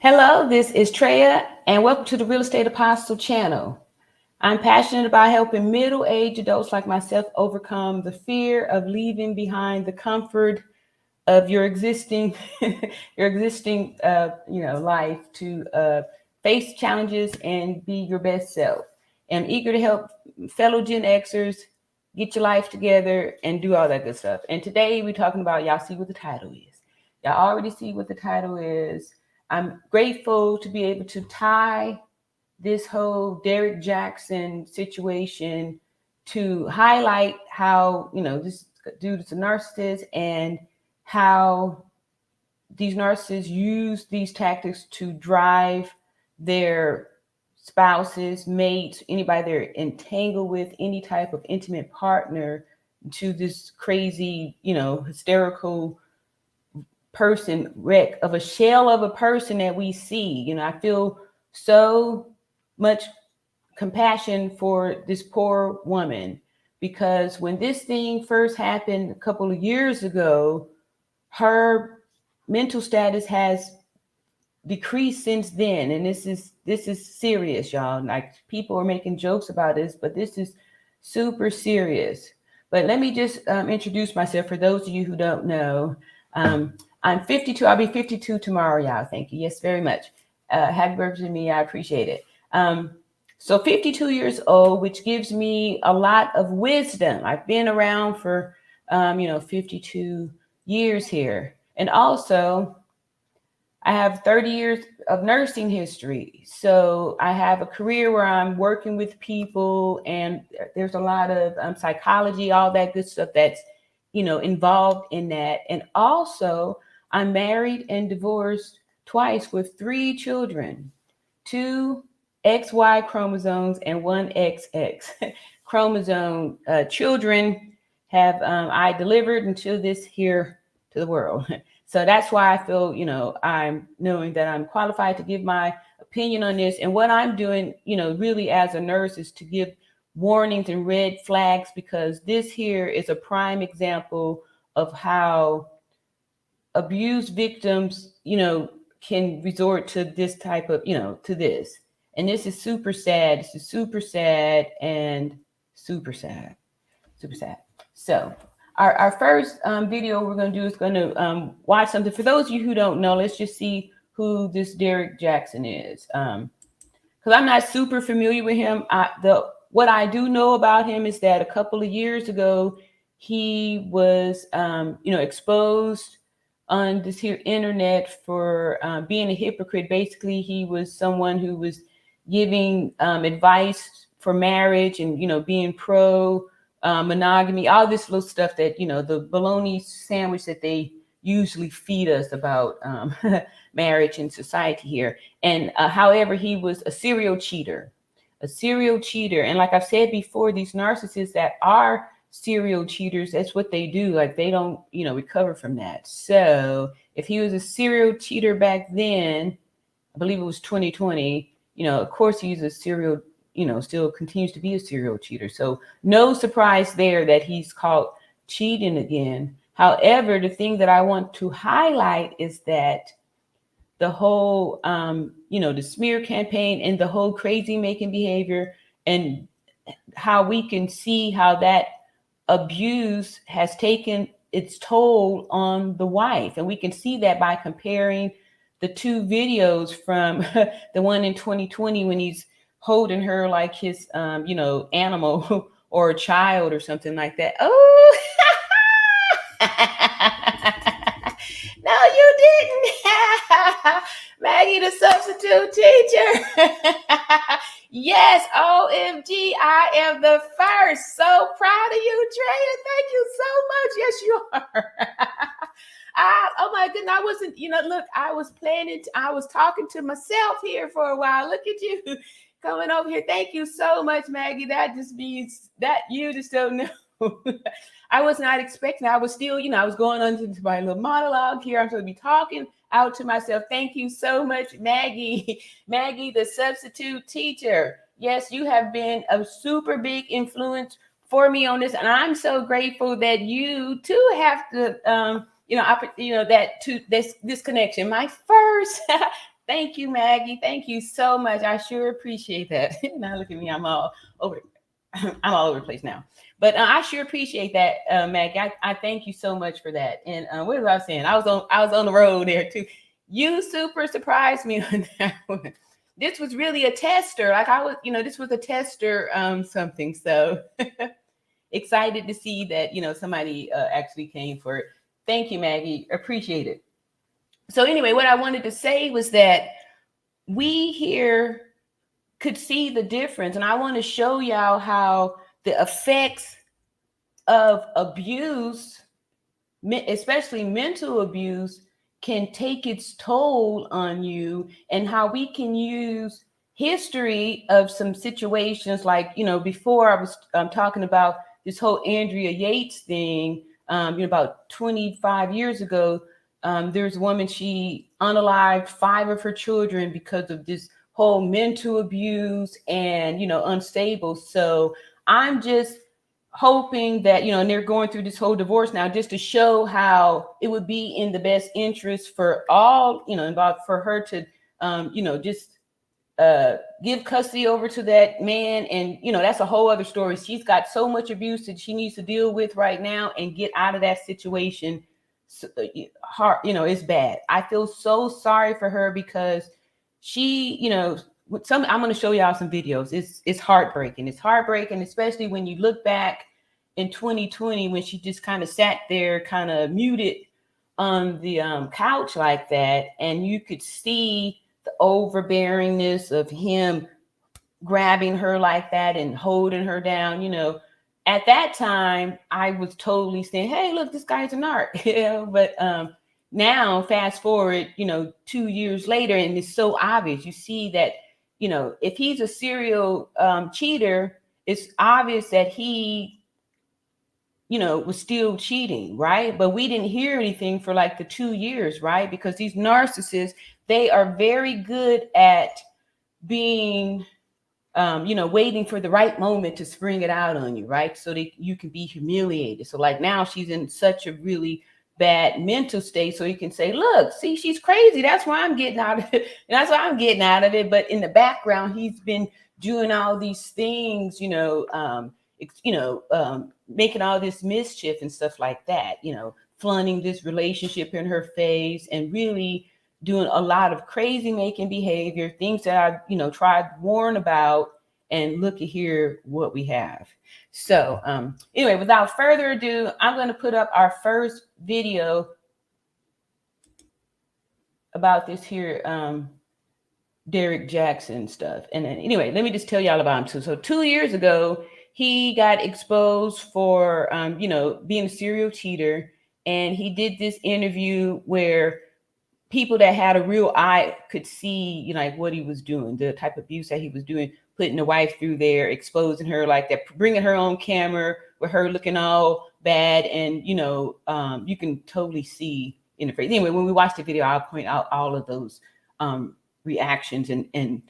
Hello, this is Treya, and welcome to the Real Estate Apostle channel. I'm passionate about helping middle-aged adults like myself overcome the fear of leaving behind the comfort of your existing, life to face challenges and be your best self. I'm eager to help fellow Gen Xers get your life together and do all that good stuff. And today we're talking about, y'all see what the title is. Y'all already see what the title is. I'm grateful to be able to tie this whole Derrick Jaxn situation to highlight how, this dude is a narcissist and how these narcissists use these tactics to drive their spouses, mates, anybody they're entangled with, any type of intimate partner to this crazy, hysterical person wreck of a shell of a person that we see. I feel so much compassion for this poor woman, because when this thing first happened a couple of years ago, her mental status has decreased since then. And this is serious, y'all. Like, people are making jokes about this, but this is super serious. But let me just introduce myself for those of you who don't know. I'm 52. I'll be 52 tomorrow, y'all. Thank you. Yes, very much. Happy birthday to me. I appreciate it. So 52 years old, which gives me a lot of wisdom. I've been around for, 52 years here. And also, I have 30 years of nursing history. So I have a career where I'm working with people, and there's a lot of psychology, all that good stuff that's, involved in that. And also, I'm married and divorced twice with 3 children, 2 XY chromosomes and 1 XX chromosome. Children have I delivered into this here to the world. So that's why I feel, I'm knowing that I'm qualified to give my opinion on this. And what I'm doing, really as a nurse, is to give warnings and red flags, because this here is a prime example of how abused victims, can resort to this type of, to this. And this is super sad. This is super sad and super sad. Super sad. So our first video we're going to do is going to watch something. For those of you who don't know, let's just see who this Derrick Jaxn is. Because I'm not super familiar with him. What I do know about him is that a couple of years ago, he was, exposed on this here internet for being a hypocrite. Basically, he was someone who was giving advice for marriage and, being pro monogamy, all this little stuff that, the bologna sandwich that they usually feed us about marriage and society here. And however, he was a serial cheater. And like I've said before, these narcissists that are serial cheaters, that's what they do. Like, they don't, recover from that. So if he was a serial cheater back then, I believe it was 2020, of course he's a serial, still continues to be a serial cheater. So no surprise there that he's caught cheating again. However, the thing that I want to highlight is that the whole, the smear campaign and the whole crazy making behavior, and how we can see how that abuse has taken its toll on the wife. And we can see that by comparing the 2 videos from the one in 2020 when he's holding her like his, animal or a child or something like that. Oh, no, you didn't. Maggie, the substitute teacher. Yes, OMG, I am the first. So proud of you, Treya. Thank you so much. Yes, you are. Oh my goodness, I wasn't, look, I was talking to myself here for a while. Look at you coming over here. Thank you so much, Maggie. That just means that you just don't know. I was not expecting. I was still, I was going on to my little monologue here. I'm supposed to be talking out to myself. Thank you so much, Maggie. Maggie, the substitute teacher. Yes, you have been a super big influence for me on this, and I'm so grateful that you too have to, that to this connection. My first Thank you, Maggie. Thank you so much. I sure appreciate that. Now look at me. I'm all over. I'm all over the place now. But I sure appreciate that, Maggie. I thank you so much for that. And what was I saying? I was on the road there too. You super surprised me on that one. This was really a tester. Like I was, this was a tester something. So excited to see that, somebody actually came for it. Thank you, Maggie. Appreciate it. So anyway, what I wanted to say was that we here could see the difference, and I want to show y'all how the effects of abuse, especially mental abuse, can take its toll on you, and how we can use history of some situations like, before I was talking about this whole Andrea Yates thing, about 25 years ago. There's a woman, she unalived 5 of her children because of this whole mental abuse and, unstable. So I'm just hoping that, and they're going through this whole divorce now, just to show how it would be in the best interest for all, involved, for her to, just give custody over to that man. And, that's a whole other story. She's got so much abuse that she needs to deal with right now and get out of that situation. So, hard, it's bad. I feel so sorry for her because she, I'm going to show y'all some videos. It's heartbreaking. It's heartbreaking, especially when you look back in 2020 when she just kind of sat there, kind of muted on the couch like that, and you could see the overbearingness of him grabbing her like that and holding her down. At that time, I was totally saying, hey, look, this guy's a narc. But now, fast forward, 2 years later, and it's so obvious. You see that, if he's a serial cheater, it's obvious that he, was still cheating, right? But we didn't hear anything for like the 2 years, right? Because these narcissists, they are very good at being waiting for the right moment to spring it out on you, right? So that you can be humiliated. So like now she's in such a really bad mental state. So you can say, look, see, she's crazy. That's why I'm getting out of it. And that's why I'm getting out of it. But in the background, he's been doing all these things, making all this mischief and stuff like that, flaunting this relationship in her face and really doing a lot of crazy making behavior, things that I, tried to warn about, and look at here what we have. So anyway, without further ado, I'm going to put up our first video about this here Derrick Jaxn stuff. And then anyway, let me just tell y'all about him too. So 2 years ago, he got exposed for being a serial cheater, and he did this interview where people that had a real eye could see, like what he was doing, the type of abuse that he was doing, putting the wife through there, exposing her like that, bringing her on camera with her looking all bad. And, you can totally see in the face. Anyway, when we watch the video, I'll point out all of those reactions and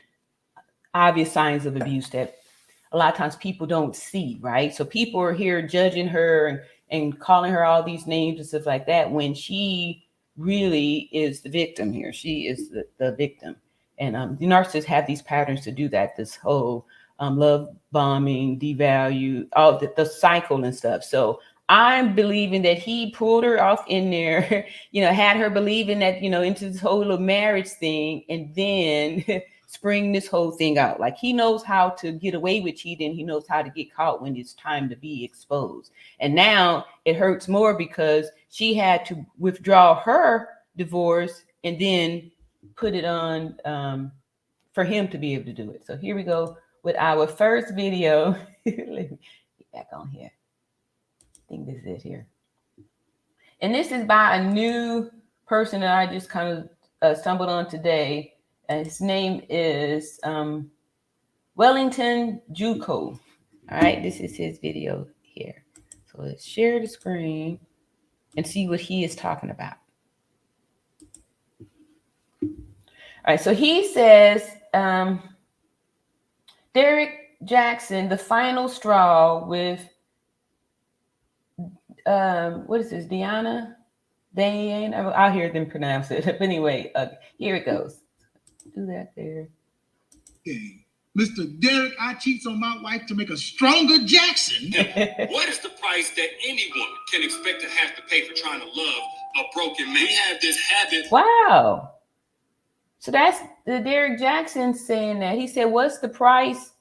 obvious signs of abuse that a lot of times people don't see, right? So people are here judging her and calling her all these names and stuff like that, when she really is the victim here. She is the victim. And the narcissists have these patterns to do that, this whole love bombing, devalue, all the cycle and stuff. So I'm believing that he pulled her off in there, had her believing that, into this whole little marriage thing, and then spring this whole thing out. Like he knows how to get away with cheating. He knows how to get caught when it's time to be exposed. And now it hurts more because she had to withdraw her divorce and then put it on for him to be able to do it. So here we go with our first video. Let me get back on here. I think this is it here. And this is by a new person that I just kind of stumbled on today. And his name is Wellington Juco. All right, this is his video here. So let's share the screen and see what he is talking about. All right, so he says, Derrick Jaxn, the final straw with, what is this, Diana? I'll hear them pronounce it. But anyway, here it goes. do that there. Okay. Mr. Derrick, I cheats on my wife to make a stronger Jaxn. What is the price that any woman can expect to have to pay for trying to love a broken man? We have this habit. Wow. So that's the Derrick Jaxn saying that. He said, what's the price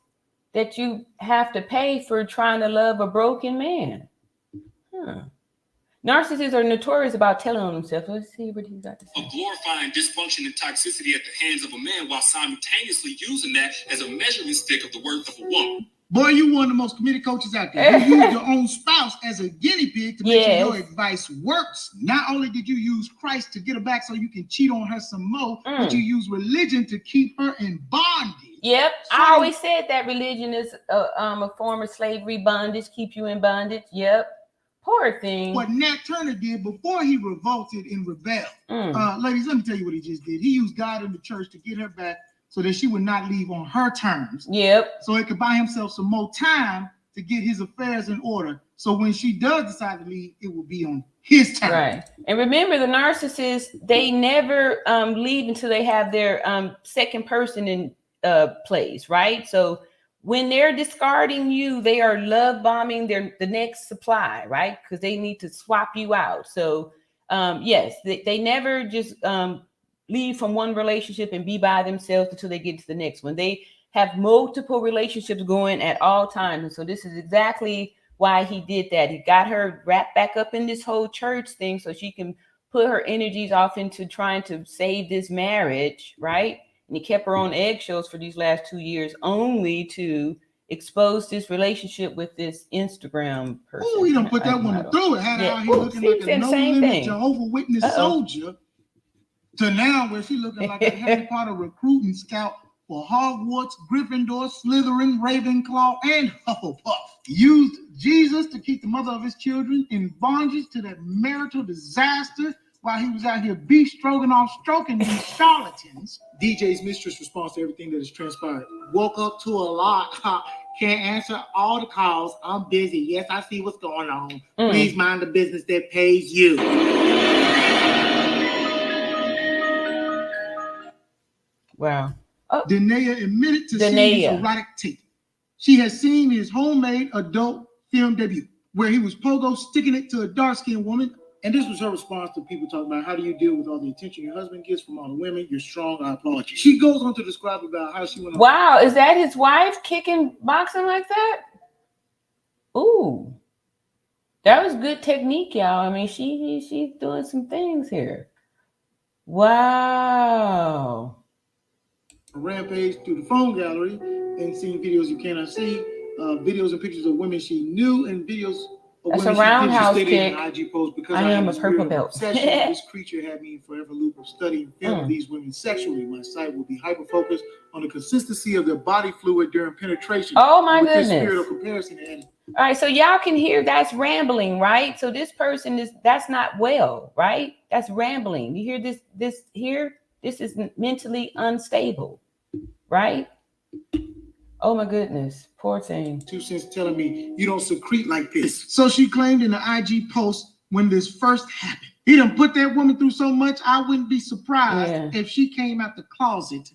that you have to pay for trying to love a broken man? Narcissists are notorious about telling on themselves. Let's see what he's got to say. Of glorifying dysfunction and toxicity at the hands of a man while simultaneously using that as a measuring stick of the worth of a woman. Boy, you one of the most committed coaches out there. You use your own spouse as a guinea pig to make sure your advice works. Not only did you use Christ to get her back so you can cheat on her some more, but you use religion to keep her in bondage. Yep, so, I always said that religion is a form of slavery, bondage, keep you in bondage. Yep. Poor thing. What Nat Turner did before he revolted and rebelled. Ladies, let me tell you what he just did. He used God in the church to get her back so that she would not leave on her terms. Yep. So he could buy himself some more time to get his affairs in order. So when she does decide to leave, it will be on his terms. Right. And remember, the narcissists, they never leave until they have their second person in place, right? So when they're discarding you, they are love bombing the next supply, right? Because they need to swap you out. So yes, they never just leave from one relationship and be by themselves until they get to the next one. They have multiple relationships going at all times. And so this is exactly why he did that. He got her wrapped back up in this whole church thing so she can put her energies off into trying to save this marriage, right? And he kept her on eggshells for these last 2 years only to expose this relationship with this Instagram person. Oh, he done put that woman through it. Had her out here looking like a no-limit Jehovah's Witness soldier to now where she looking like a Harry Potter recruiting scout for Hogwarts, Gryffindor, Slytherin, Ravenclaw, and Hufflepuff. Used Jesus to keep the mother of his children in bondage to that marital disaster while he was out here beef stroking these charlatans. DJ's mistress responds to everything that has transpired. Woke up to a lot. Can't answer all the calls. I'm busy. Yes, I see what's going on. Please mind the business that pays you. Wow. Danae admitted to seeing his erotic tape. She has seen his homemade adult film debut, where he was pogo sticking it to a dark-skinned woman. And this was her response to people talking about, how do you deal with all the attention your husband gets from all the women? You're strong. I applaud you. She goes on to describe about how she went on. Wow. Is that his wife kicking boxing like that? Ooh. That was good technique, y'all. I mean, she's doing some things here. Wow. A rampage through the phone gallery and seeing videos you cannot see, videos and pictures of women she knew, and videos of that's women a roundhouse kick. In an IG post because I am a purple belt. This creature had me in forever loop of studying film of these women sexually. My site will be hyper focused on the consistency of their body fluid during penetration. Oh my goodness! This spirit of comparison and all right, so y'all can hear that's rambling, right? So this person that's not well, right? That's rambling. You hear this here? This is mentally unstable, right? Oh my goodness, poor thing. 2 cents telling me you don't secrete like this. So she claimed in the IG post when this first happened. He done put that woman through so much, I wouldn't be surprised if she came out the closet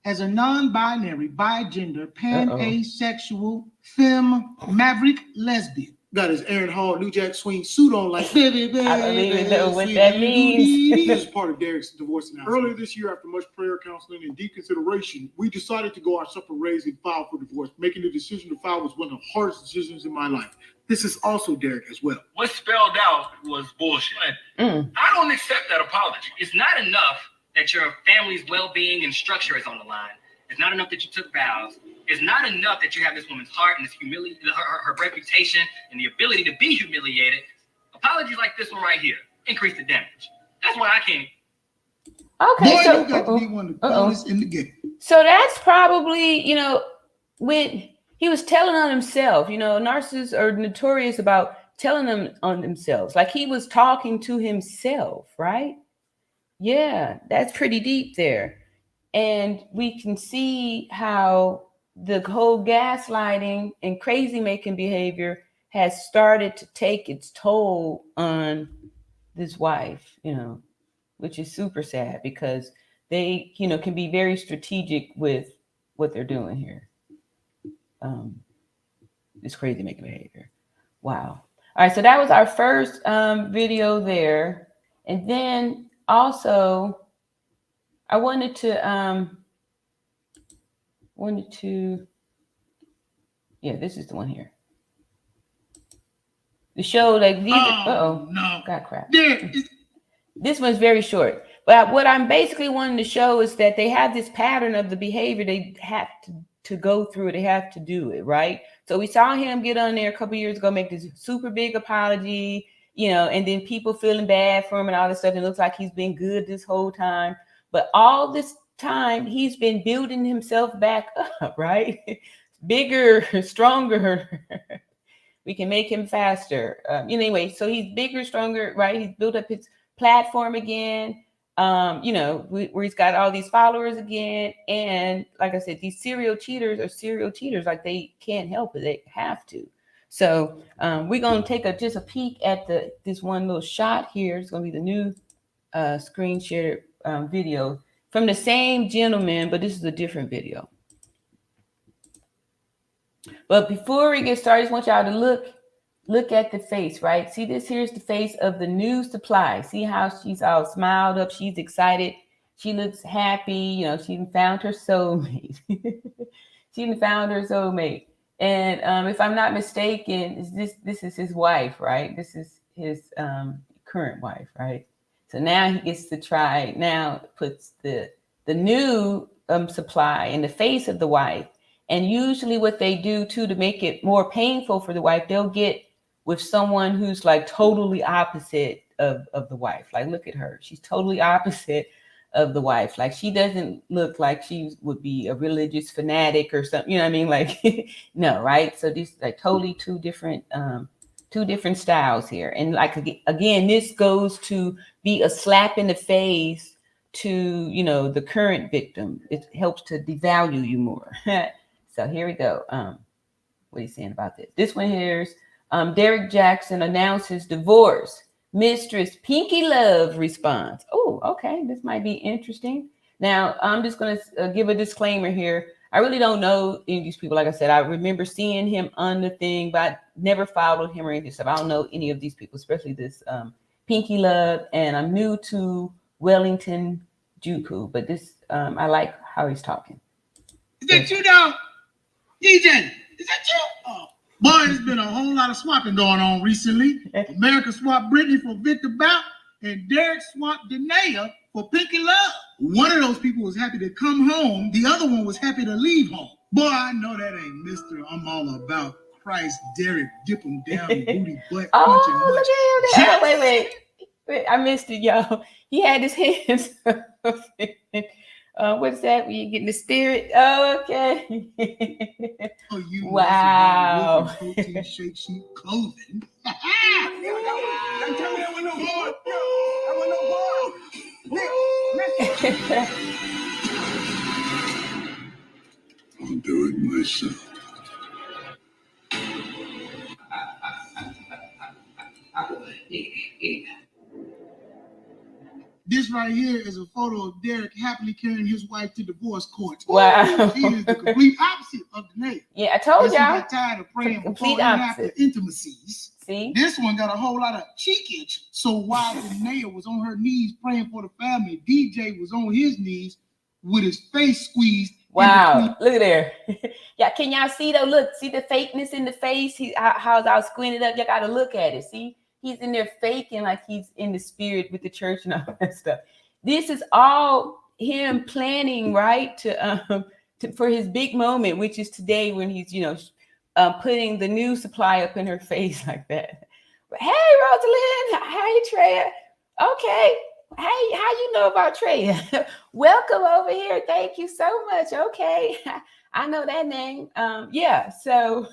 as a non-binary, bigender, pan-asexual, femme, maverick, lesbian. Got his Aaron Hall New Jack Swing suit on like, baby, I don't even know what that means. This is part of Derrick's divorce announcement. Earlier this year, after much prayer, counseling, and deep consideration, we decided to go our separate ways and file for divorce. Making the decision to file was one of the hardest decisions in my life. This is also Derrick as well. What spelled out was bullshit. I don't accept that apology. It's not enough that your family's well-being and structure is on the line. It's not enough that you took vows. It's not enough that you have this woman's heart and this her reputation and the ability to be humiliated. Apologies like this one right here increase the damage. That's why I can't. Okay, boy, so you got to be one of the coolest in the game. So that's probably, when he was telling on himself. Narcissists are notorious about telling them on themselves. Like he was talking to himself, right? Yeah, that's pretty deep there. And we can see how the whole gaslighting and crazy making behavior has started to take its toll on this wife, which is super sad because they, can be very strategic with what they're doing here. This crazy making behavior. Wow. All right, so that was our first video there. And then also I wanted to yeah, this is the one here. The show like these no. God crap. There. This one's very short. But what I'm basically wanting to show is that they have this pattern of the behavior. They have to go through it. They have to do it, right? So we saw him get on there a couple years ago, make this super big apology, and then people feeling bad for him and all this stuff. It looks like he's been good this whole time. But all this time, he's been building himself back up, right? Bigger, stronger. We can make him faster. Anyway, so he's bigger, stronger, right? He's built up his platform again, where he's got all these followers again. And like I said, these serial cheaters are serial cheaters. Like they can't help it. They have to. So we're going to take just a peek at this one little shot here. It's going to be the new screen share video from the same gentleman, but this is a different video. But before we get started, I just want y'all to look at the face, right? See this? Here's the face of the new supply. See how she's all smiled up. She's excited. She looks happy. She found her soulmate. She found her soulmate. And if I'm not mistaken, this is his wife, right? This is his current wife, right? So now he gets to try. Now puts the new supply in the face of the wife. And usually what they do too, to make it more painful for the wife, they'll get with someone who's like totally opposite of the wife. Like, look at her. She's totally opposite of the wife. Like, she doesn't look like she would be a religious fanatic or something. You know what I mean? Like, no, right? So these like totally two different styles here. And like, again, this goes to be a slap in the face to, the current victim. It helps to devalue you more. So here we go. What are you saying about this? This one here's Derrick Jaxn announces divorce. Mistress Pinky Love responds. Oh, okay. This might be interesting. Now, I'm just going to give a disclaimer here. I really don't know any of these people. Like I said, I remember seeing him on the thing, but I never followed him or anything. So I don't know any of these people, especially this Pinky Love. And I'm new to Wellington Juku, but this, I like how he's talking. Is that you now? DJ, is that you? Oh, boy, there's been a whole lot of swapping going on recently. America swapped Brittany for Victor Bout, and Derrick swapped Danae for Pinky Love. One of those people was happy to come home. The other one was happy to leave home. Boy, I know that ain't Mr. I'm all about Christ Derrick. Dip him down, booty butt, punching much. Oh, wait. I missed it, y'all. He had his hands up. What's that? When you get in the spirit? Oh, okay. Oh, you wow. Protein shake sheet clothing. Don't tell me that was no boy. That was no boy. I'll do it myself. This right here is a photo of Derrick happily carrying his wife to divorce court. Wow. He is the complete opposite of Danae. Yeah, I told y'all. He got tired of praying before and after intimacies. See? This one got a whole lot of cheekage. So while Danae was on her knees praying for the family, DJ was on his knees with his face squeezed. Wow, look at there. Yeah, can y'all see though? Look, see the fakeness in the face? How's all squinted up? Y'all got to look at it. See? He's in there faking like he's in the spirit with the church and all that stuff. This is all him planning, right, for his big moment, which is today when he's, putting the new supply up in her face like that. Hey, Rosalind. Hey, Treya. Okay. Hey, how you know about Treya? Welcome over here. Thank you so much. Okay. I know that name. Yeah. So,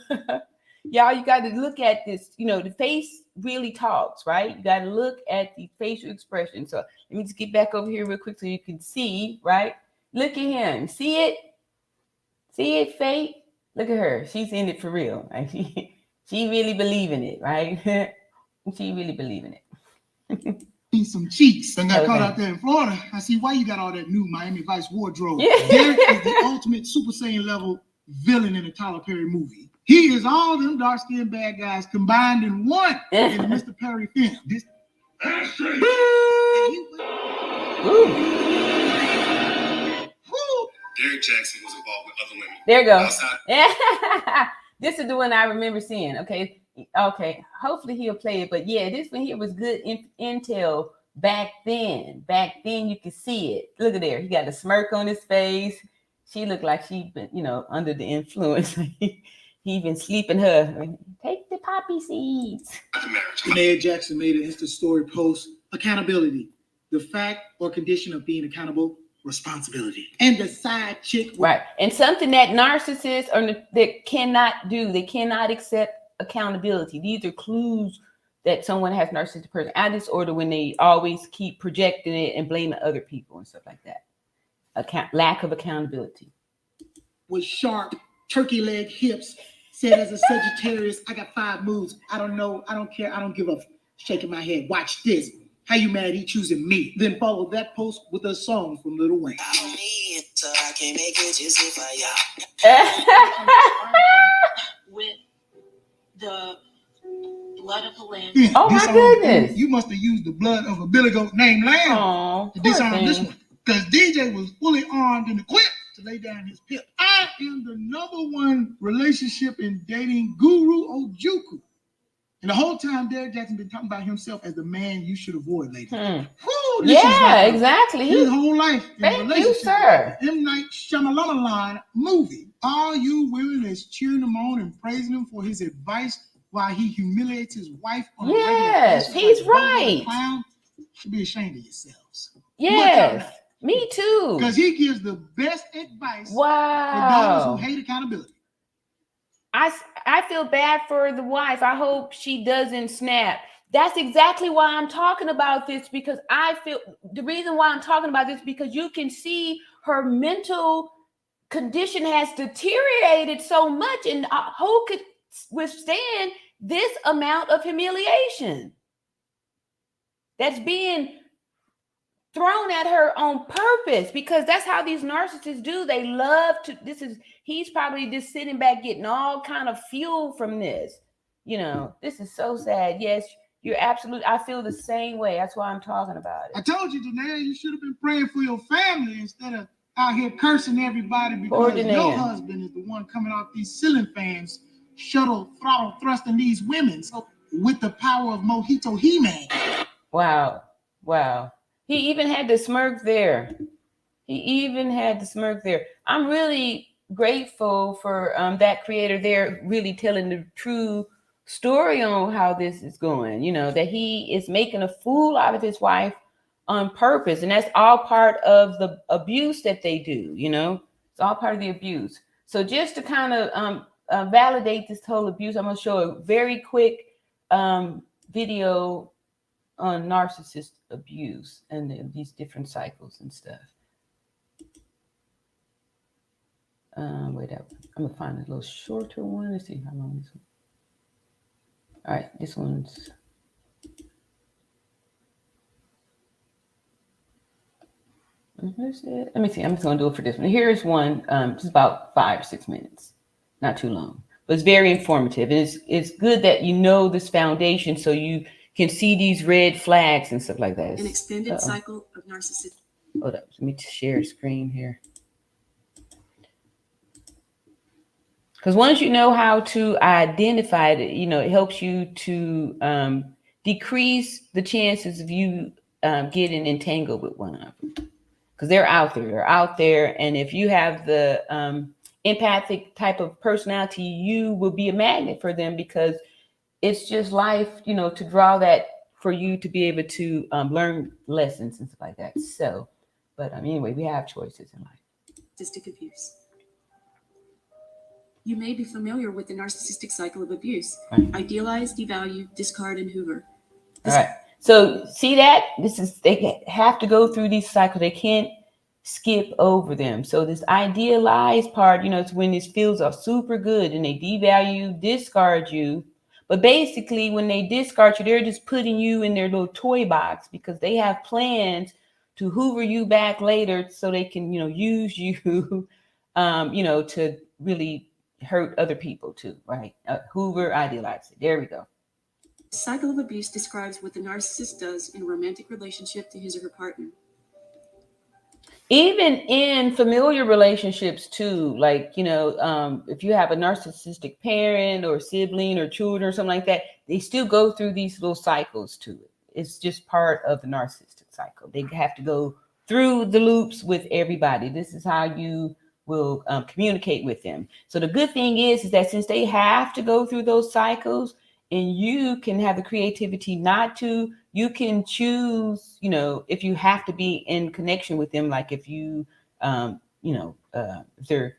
y'all, you got to look at this. The face really talks, right? You got to look at the facial expression. So let me just get back over here real quick so you can see, right? Look at him. See it? See it, Faith? Look at her. She's in it for real. Right? She really believe in it, right? She really believe in it. some cheeks and got caught out there in Florida. I see why you got all that new Miami Vice wardrobe. Yeah. Derrick is the ultimate Super Saiyan level villain in a Tyler Perry movie. He is all them dark-skinned bad guys combined in one in a Mr. Perry film. This Derrick Jaxn was involved with other women. There you go. This is the one I remember seeing. Okay. Hopefully he'll play it. But yeah, this one here was good intel back then. Back then you could see it. Look at there. He got a smirk on his face. She looked like she'd been, under the influence. He been sleeping her. Take the poppy seeds. Mayor Jackson made an Insta story post. Accountability. The fact or condition of being accountable. Responsibility. And the side chick. Right. And something that narcissists that cannot do. They cannot accept accountability. These are clues that someone has narcissistic personality disorder when they always keep projecting it and blaming other people and stuff like that. Lack of accountability. With sharp turkey leg hips, said as a Sagittarius, I got 5 moves. I don't know. I don't care. I don't give a shaking my head. Watch this. How you mad he choosing me? Then follow that post with a song from Lil Wayne. With the blood of the lamb. Yeah, oh my goodness. You must have used the blood of a billy goat named Lamb to disarm this one. Because DJ was fully armed and equipped to lay down his pip. I am the #1 relationship and dating guru Ojuku. And the whole time Derrick Jaxn been talking about himself as the man you should avoid, ladies. Exactly. His whole life in Thank relationship. you, sir. M. Night Shyamalan movie. All you women is cheering him on and praising him for his advice while he humiliates his wife on a regular basis. He's like right. Clown. You should be ashamed of yourselves. Yes, me too. Because he gives the best advice for Wow. those who hate accountability. I feel bad for the wife. I hope she doesn't snap. That's exactly why I'm talking about this, because I feel the reason why I'm talking about this because you can see her mental condition has deteriorated so much, and who could withstand this amount of humiliation that's being thrown at her on purpose, because that's how these narcissists do. They love to, he's probably just sitting back getting all kind of fuel from this. This is so sad. Yes, you're absolutely, I feel the same way. That's why I'm talking about it. I told you, Danae, you should have been praying for your family instead of out here cursing everybody because your husband is the one coming off these ceiling fans, shuttle throttle thrusting these women. So with the power of Mojito He-Man. Wow. He even had the smirk there. I'm really grateful for that creator there really telling the true story on how this is going, that he is making a fool out of his wife on purpose. And that's all part of the abuse that they do, it's all part of the abuse. So just to kind of validate this whole abuse, I'm going to show a very quick video on narcissist abuse and these different cycles and stuff. Wait up. I'm gonna find a little shorter one. Let's see how long this one. All right, this one's let me see. I'm just gonna do it for this one. Here's one. It's about 5 or 6 minutes, not too long, but it's very informative. And it's good that this foundation so you can see these red flags and stuff like that. An extended cycle of narcissism. Hold up, let me share screen here. Because once you know how to identify it, it helps you to decrease the chances of you getting entangled with one of them. Because they're out there. And if you have the empathic type of personality, you will be a magnet for them because it's just life, to draw that for you to be able to learn lessons and stuff like that. So, but anyway, we have choices in life. Narcissistic abuse. You may be familiar with the narcissistic cycle of abuse. Right. Idealize, devalue, discard, and hoover. All right. So see that? They have to go through these cycles. They can't skip over them. So this idealized part, it's when these feels are super good and they devalue, discard you. But basically, when they discard you, they're just putting you in their little toy box because they have plans to hoover you back later so they can, use you, to really hurt other people too, right? Hoover, idealize it. There we go. Cycle of abuse describes what the narcissist does in a romantic relationship to his or her partner. Even in familiar relationships too, like, if you have a narcissistic parent or sibling or children or something like that, they still go through these little cycles to it. It's just part of the narcissistic cycle. They have to go through the loops with everybody. This is how you will communicate with them. So the good thing is that since they have to go through those cycles, and you can have the creativity not to, you can choose, if you have to be in connection with them, like if you, if they're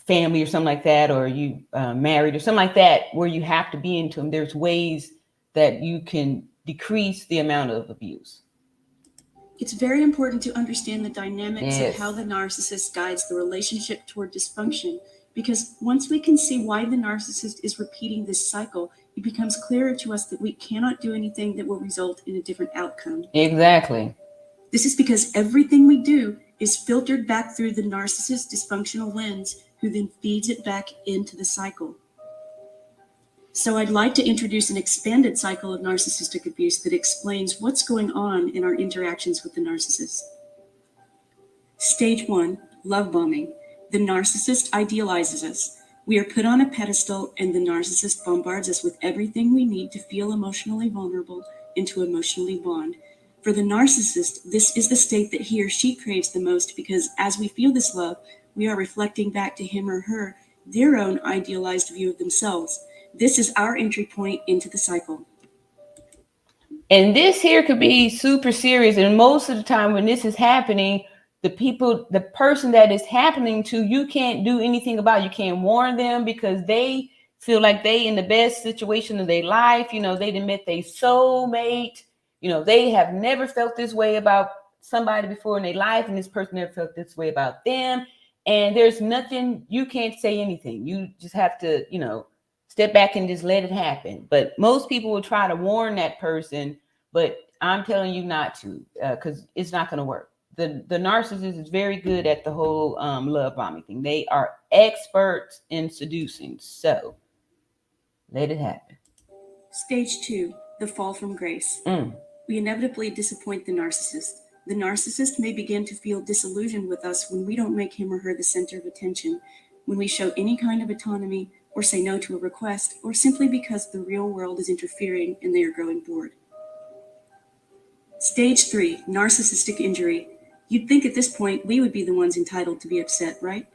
family or something like that, or you married or something like that, where you have to be into them, there's ways that you can decrease the amount of abuse. It's very important to understand the dynamics of how the narcissist guides the relationship toward dysfunction, because once we can see why the narcissist is repeating this cycle, it becomes clearer to us that we cannot do anything that will result in a different outcome. Exactly. This is because everything we do is filtered back through the narcissist's dysfunctional lens, who then feeds it back into the cycle. So I'd like to introduce an expanded cycle of narcissistic abuse that explains what's going on in our interactions with the narcissist. Stage 1, love bombing. The narcissist idealizes us. We are put on a pedestal, and the narcissist bombards us with everything we need to feel emotionally vulnerable and to emotionally bond. For the narcissist, this is the state that he or she craves the most, because as we feel this love, we are reflecting back to him or her their own idealized view of themselves. This is our entry point into the cycle. And this here could be super serious. And most of the time when this is happening, the person that is happening to, you can't do anything about. You can't warn them because they feel like they in the best situation of their life. They done met their soulmate. They have never felt this way about somebody before in their life, and this person never felt this way about them. And there's nothing, you can't say anything. You just have to, step back and just let it happen. But most people will try to warn that person, but I'm telling you not to, because it's not going to work. The narcissist is very good at the whole love bombing thing. They are experts in seducing. So let it happen. Stage 2, the fall from grace. We inevitably disappoint the narcissist. The narcissist may begin to feel disillusioned with us when we don't make him or her the center of attention, when we show any kind of autonomy or say no to a request, or simply because the real world is interfering and they are growing bored. Stage 3, narcissistic injury. You'd think at this point we would be the ones entitled to be upset, right?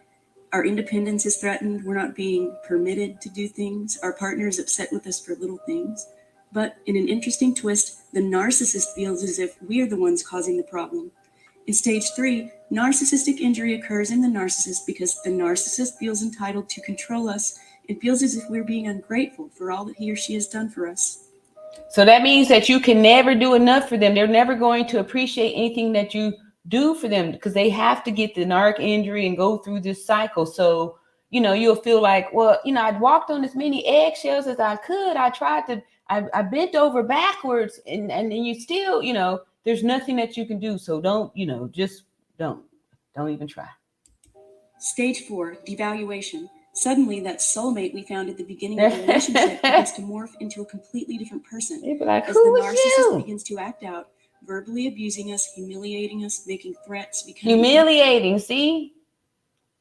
Our independence is threatened, we're not being permitted to do things, our partner is upset with us for little things. But in an interesting twist, the narcissist feels as if we are the ones causing the problem. In stage 3, narcissistic injury occurs in the narcissist because the narcissist feels entitled to control us and feels as if we're being ungrateful for all that he or she has done for us. So that means that you can never do enough for them. They're never going to appreciate anything that you do for them because they have to get the narc injury and go through this cycle. So, you'll feel like, well, I'd walked on as many eggshells as I could. I tried to, I bent over backwards and you still, there's nothing that you can do. So don't, just don't even try. Stage 4, devaluation. Suddenly, that soulmate we found at the beginning of the relationship begins to morph into a completely different person. They'd be like, as who the was narcissist you? begins to act out, verbally abusing us, humiliating us, making threats. Humiliating, see?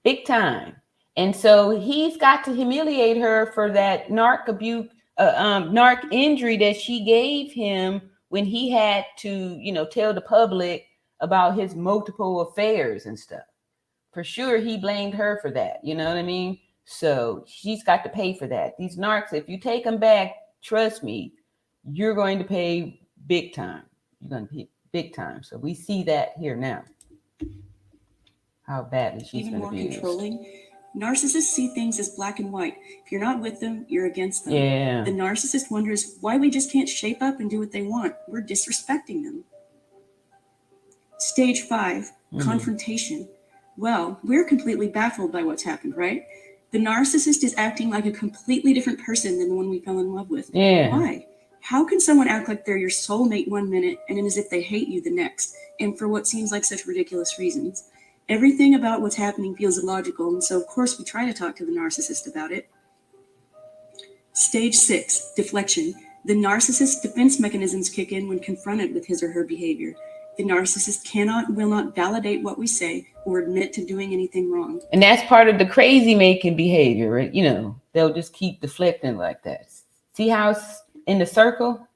Big time. And so he's got to humiliate her for that narc abuse, narc injury that she gave him when he had to, tell the public about his multiple affairs and stuff. For sure, he blamed her for that. You know what I mean? So she's got to pay for that. These narcs, if you take them back, trust me, you're going to pay big time. You're going to pay big time. So we see that here now. How badly she's even going to be more controlling. Narcissists see things as black and white. If you're not with them, you're against them. Yeah. The narcissist wonders why we just can't shape up and do what they want. We're disrespecting them. Stage 5, confrontation. Well, we're completely baffled by what's happened, right? The The narcissist is acting like a completely different person than the one we fell in love with. Yeah. Why? How can someone act like they're your soulmate one minute and as if they hate you the next, and for what seems like such ridiculous reasons? Everything about what's happening feels illogical, and so of course we try to talk to the narcissist about it. Stage 6, deflection. The narcissist's defense mechanisms kick in when confronted with his or her behavior. The narcissist cannot, will not validate what we say or admit to doing anything wrong. And that's part of the crazy making behavior, right? You know, they'll just keep deflecting like that. See how it's in the circle?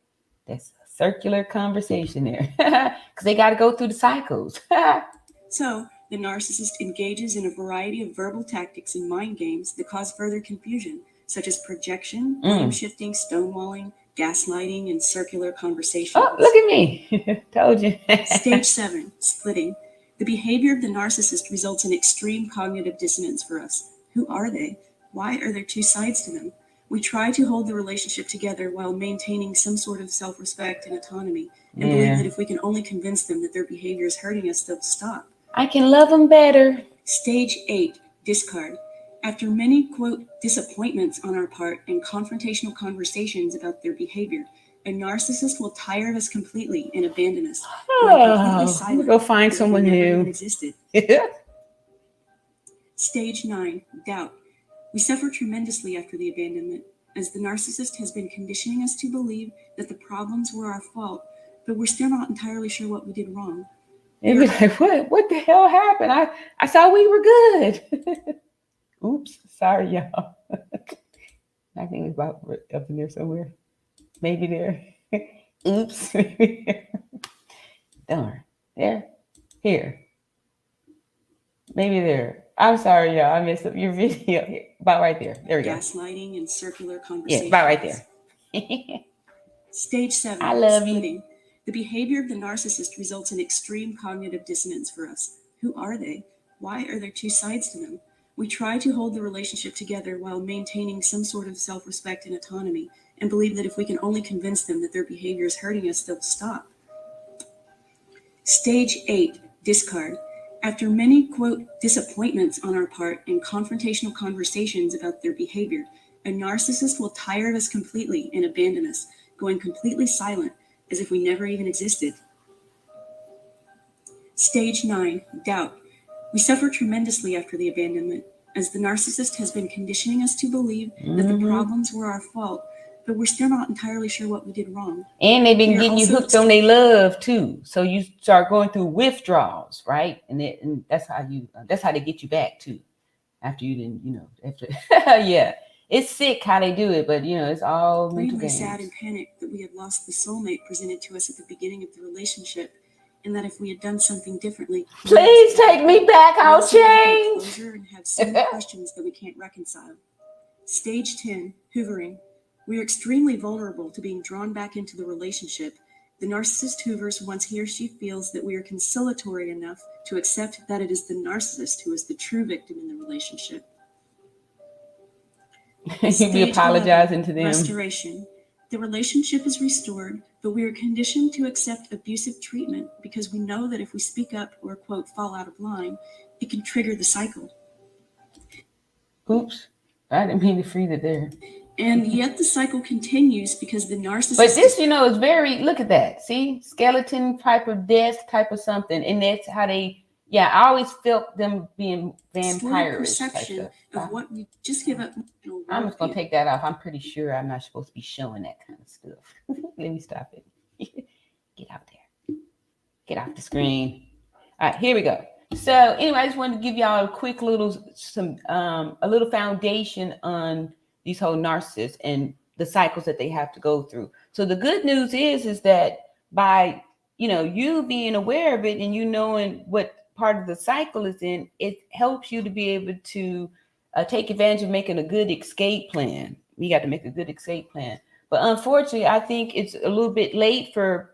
That's a circular conversation there. Because they got to go through the cycles. So, the narcissist engages in a variety of verbal tactics and mind games that cause further confusion, such as projection, blame shifting, stonewalling, gaslighting, and circular conversations. Oh, look at me. Told you. Stage 7, splitting. The behavior of the narcissist results in extreme cognitive dissonance for us. Who are they? Why are there two sides to them? We try to hold the relationship together while maintaining some sort of self-respect and autonomy, and believe that if we can only convince them that their behavior is hurting us, they'll stop. I can love them better. Stage 8, discard. After many, quote, disappointments on our part and confrontational conversations about their behavior, a narcissist will tire of us completely and abandon us. Oh, go find someone new. Existed. Stage 9, doubt. We suffer tremendously after the abandonment, as the narcissist has been conditioning us to believe that the problems were our fault, but we're still not entirely sure what we did wrong. They'd be like, what the hell happened? I thought we were good. Oops, sorry, y'all. I think it's about up in there somewhere. Maybe there. Oops. Darn. There. Here. Maybe there. I'm sorry, y'all. I messed up your video. About right there. There we go. Gaslighting and circular conversations. Yeah, about right there. Stage 7. I love splitting. you. The behavior of the narcissist results in extreme cognitive dissonance for us. Who are they? Why are there two sides to them? We try to hold the relationship together while maintaining some sort of self-respect and autonomy, and believe that if we can only convince them that their behavior is hurting us, they'll stop. Stage 8, discard. After many, quote, disappointments on our part and confrontational conversations about their behavior, a narcissist will tire of us completely and abandon us, going completely silent, as if we never even existed. Stage 9, doubt. We suffer tremendously after the abandonment, as the narcissist has been conditioning us to believe that the problems were our fault, but we're still not entirely sure what we did wrong. And they've been getting you hooked on their love too. So you start going through withdrawals, right? And that's how they get you back too. After you didn't, after yeah. It's sick how they do it, but it's all mental games. Sad and panicked that we had lost the soulmate presented to us at the beginning of the relationship, and that if we had done something differently, please take me back. I'll change. And have so many questions that we can't reconcile. Stage 10, hoovering. We are extremely vulnerable to being drawn back into the relationship. The narcissist hoovers once he or she feels that we are conciliatory enough to accept that it is the narcissist who is the true victim in the relationship. You'd be apologizing to them. Restoration. The relationship is restored, but we are conditioned to accept abusive treatment because we know that if we speak up or, quote, fall out of line, it can trigger the cycle. Oops, I didn't mean to freeze it there. And yet the cycle continues because the narcissist... But this, is very, look at that. See, skeleton type of death type of something. And that's how they, I always felt them being vampires. Perception of what we just give up. I'm just going to take that off. I'm pretty sure I'm not supposed to be showing that kind of stuff. Let me stop it. Get out there. Get off the screen. All right, here we go. So anyway, I just wanted to give y'all a quick little, a little foundation on these whole narcissists and the cycles that they have to go through. So the good news is that by, you being aware of it and you knowing what part of the cycle is in, it helps you to be able to take advantage of making a good escape plan. You got to make a good escape plan. But unfortunately, I think it's a little bit late for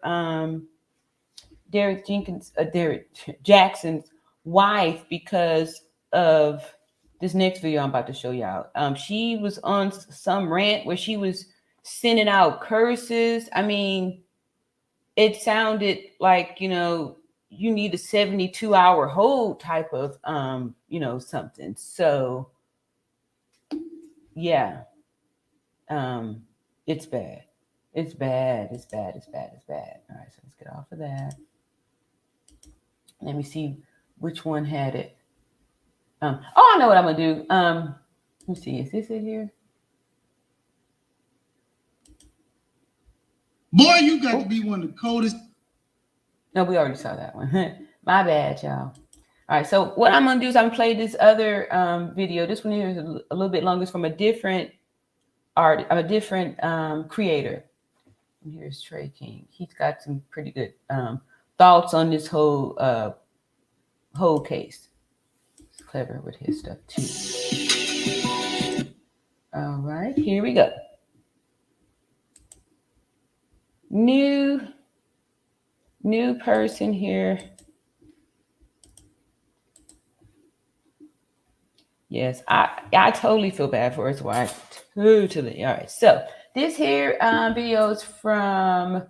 Derrick Jaxn's wife because of this next video I'm about to show y'all. She was on some rant where she was sending out curses. I mean, it sounded like, you need a 72-hour hold type of, something. So yeah, it's bad. It's bad. It's bad. It's bad. It's bad. All right, so let's get off of that. Let me see which one had it. Oh, I know what I'm gonna do. Let me see. Is this it here? Boy, you got to be one of the coldest. No, we already saw that one. My bad, y'all. All right, so what I'm gonna do is I'm gonna play this other video. This one here is a little bit longer. It's from a different creator. And here's Trey King. He's got some pretty good thoughts on this whole case. He's clever with his stuff too. All right, here we go. New person here. Yes, I totally feel bad for his wife. Totally. All right. So this here video is from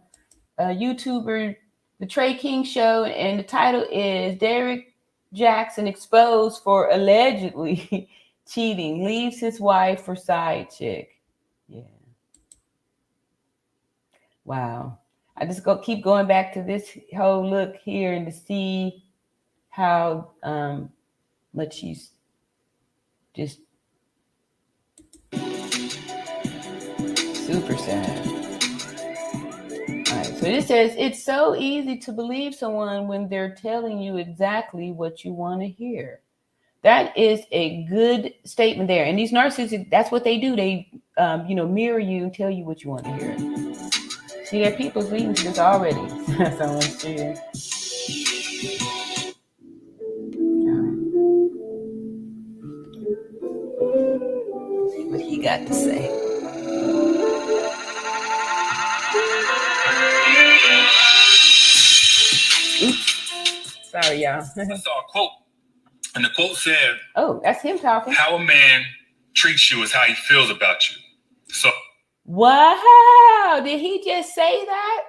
a YouTuber, The Trey King Show, and the title is Derrick Jaxn exposed for allegedly cheating, leaves his wife for side chick. Yeah. Wow. I just keep going back to this whole look here and to see how much she's just super sad. All right, so this says it's so easy to believe someone when they're telling you exactly what you want to hear. That is a good statement there. And these narcissists, that's what they do. They mirror you and tell you what you want to hear. See, there are people leading to this already. So let's see. What he got to say. Oops. Sorry, y'all. I saw a quote, and the quote said, "Oh, that's him talking. How a man treats you is how he feels about you." So, wow, did he just say that?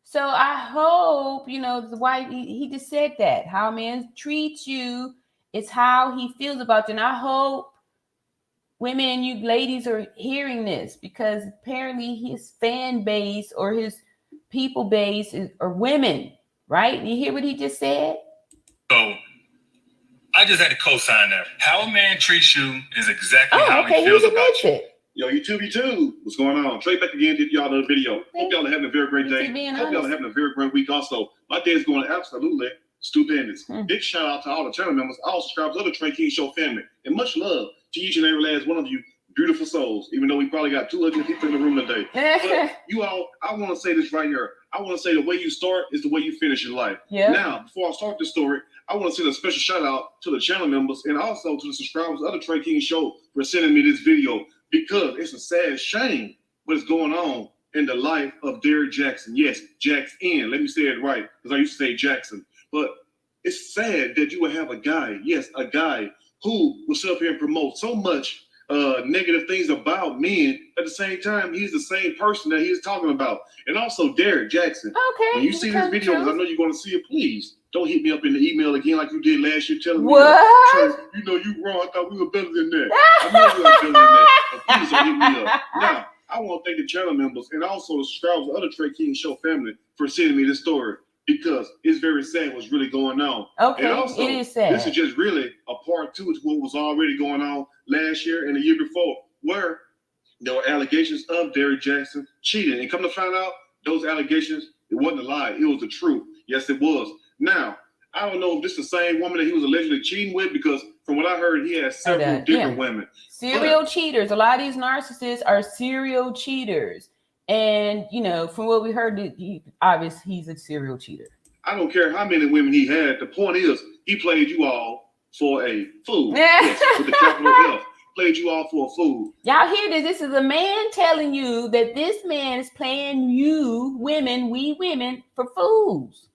So I hope the wife. He just said that how a man treats you is how he feels about you, and I hope women, you ladies are hearing this, because apparently his fan base or his people base are women, right? You hear what he just said? So I just had to co-sign that. How a man treats you is exactly how he feels about you. Yo, YouTube, what's going on? Trey back again, did y'all another video. Hope y'all are having a very great day. Hope y'all are having a very great week also. My day is going absolutely stupendous. Big shout out to all the channel members, all subscribers of the Trey King Show family, and much love to each and every last one of you beautiful souls, even though we probably got 200 people in the room today. But you all, I want to say this right here. I want to say the way you start is the way you finish your life. Yeah. Now, before I start this story, I want to send a special shout out to the channel members and also to the subscribers of the Trey King Show for sending me this video, because it's a sad shame what's going on in the life of Derrick Jaxn. Yes, Jaxn. Let me say it right, because I used to say Jackson. But it's sad that you would have a guy who will sit up here and promote so much negative things about men. At the same time, he's the same person that he's talking about. And also Derrick Jaxn. Okay. When you see this video, because I know you're going to see it, please don't hit me up in the email again like you did last year telling me, you wrong. I thought we were better than that. I know we were better than that. But please don't hit me up. Now, I want to thank the channel members and also the subscribers of the other Trey King Show family for sending me this story, because it's very sad what's really going on. Okay, and also, it is sad. This is just really a part two to what was already going on last year and the year before, where there were allegations of Derrick Jaxn cheating. And come to find out, those allegations, it wasn't a lie. It was the truth. Yes, it was. Now, I don't know if this is the same woman that he was allegedly cheating with, because from what I heard, he had several different women. Serial cheaters. A lot of these narcissists are serial cheaters. And, from what we heard, he's a serial cheater. I don't care how many women he had. The point is, he played you all for a fool. Yes, with the capital F. Played you all for a fool. Y'all hear this? This is a man telling you that this man is playing you, we women, for fools.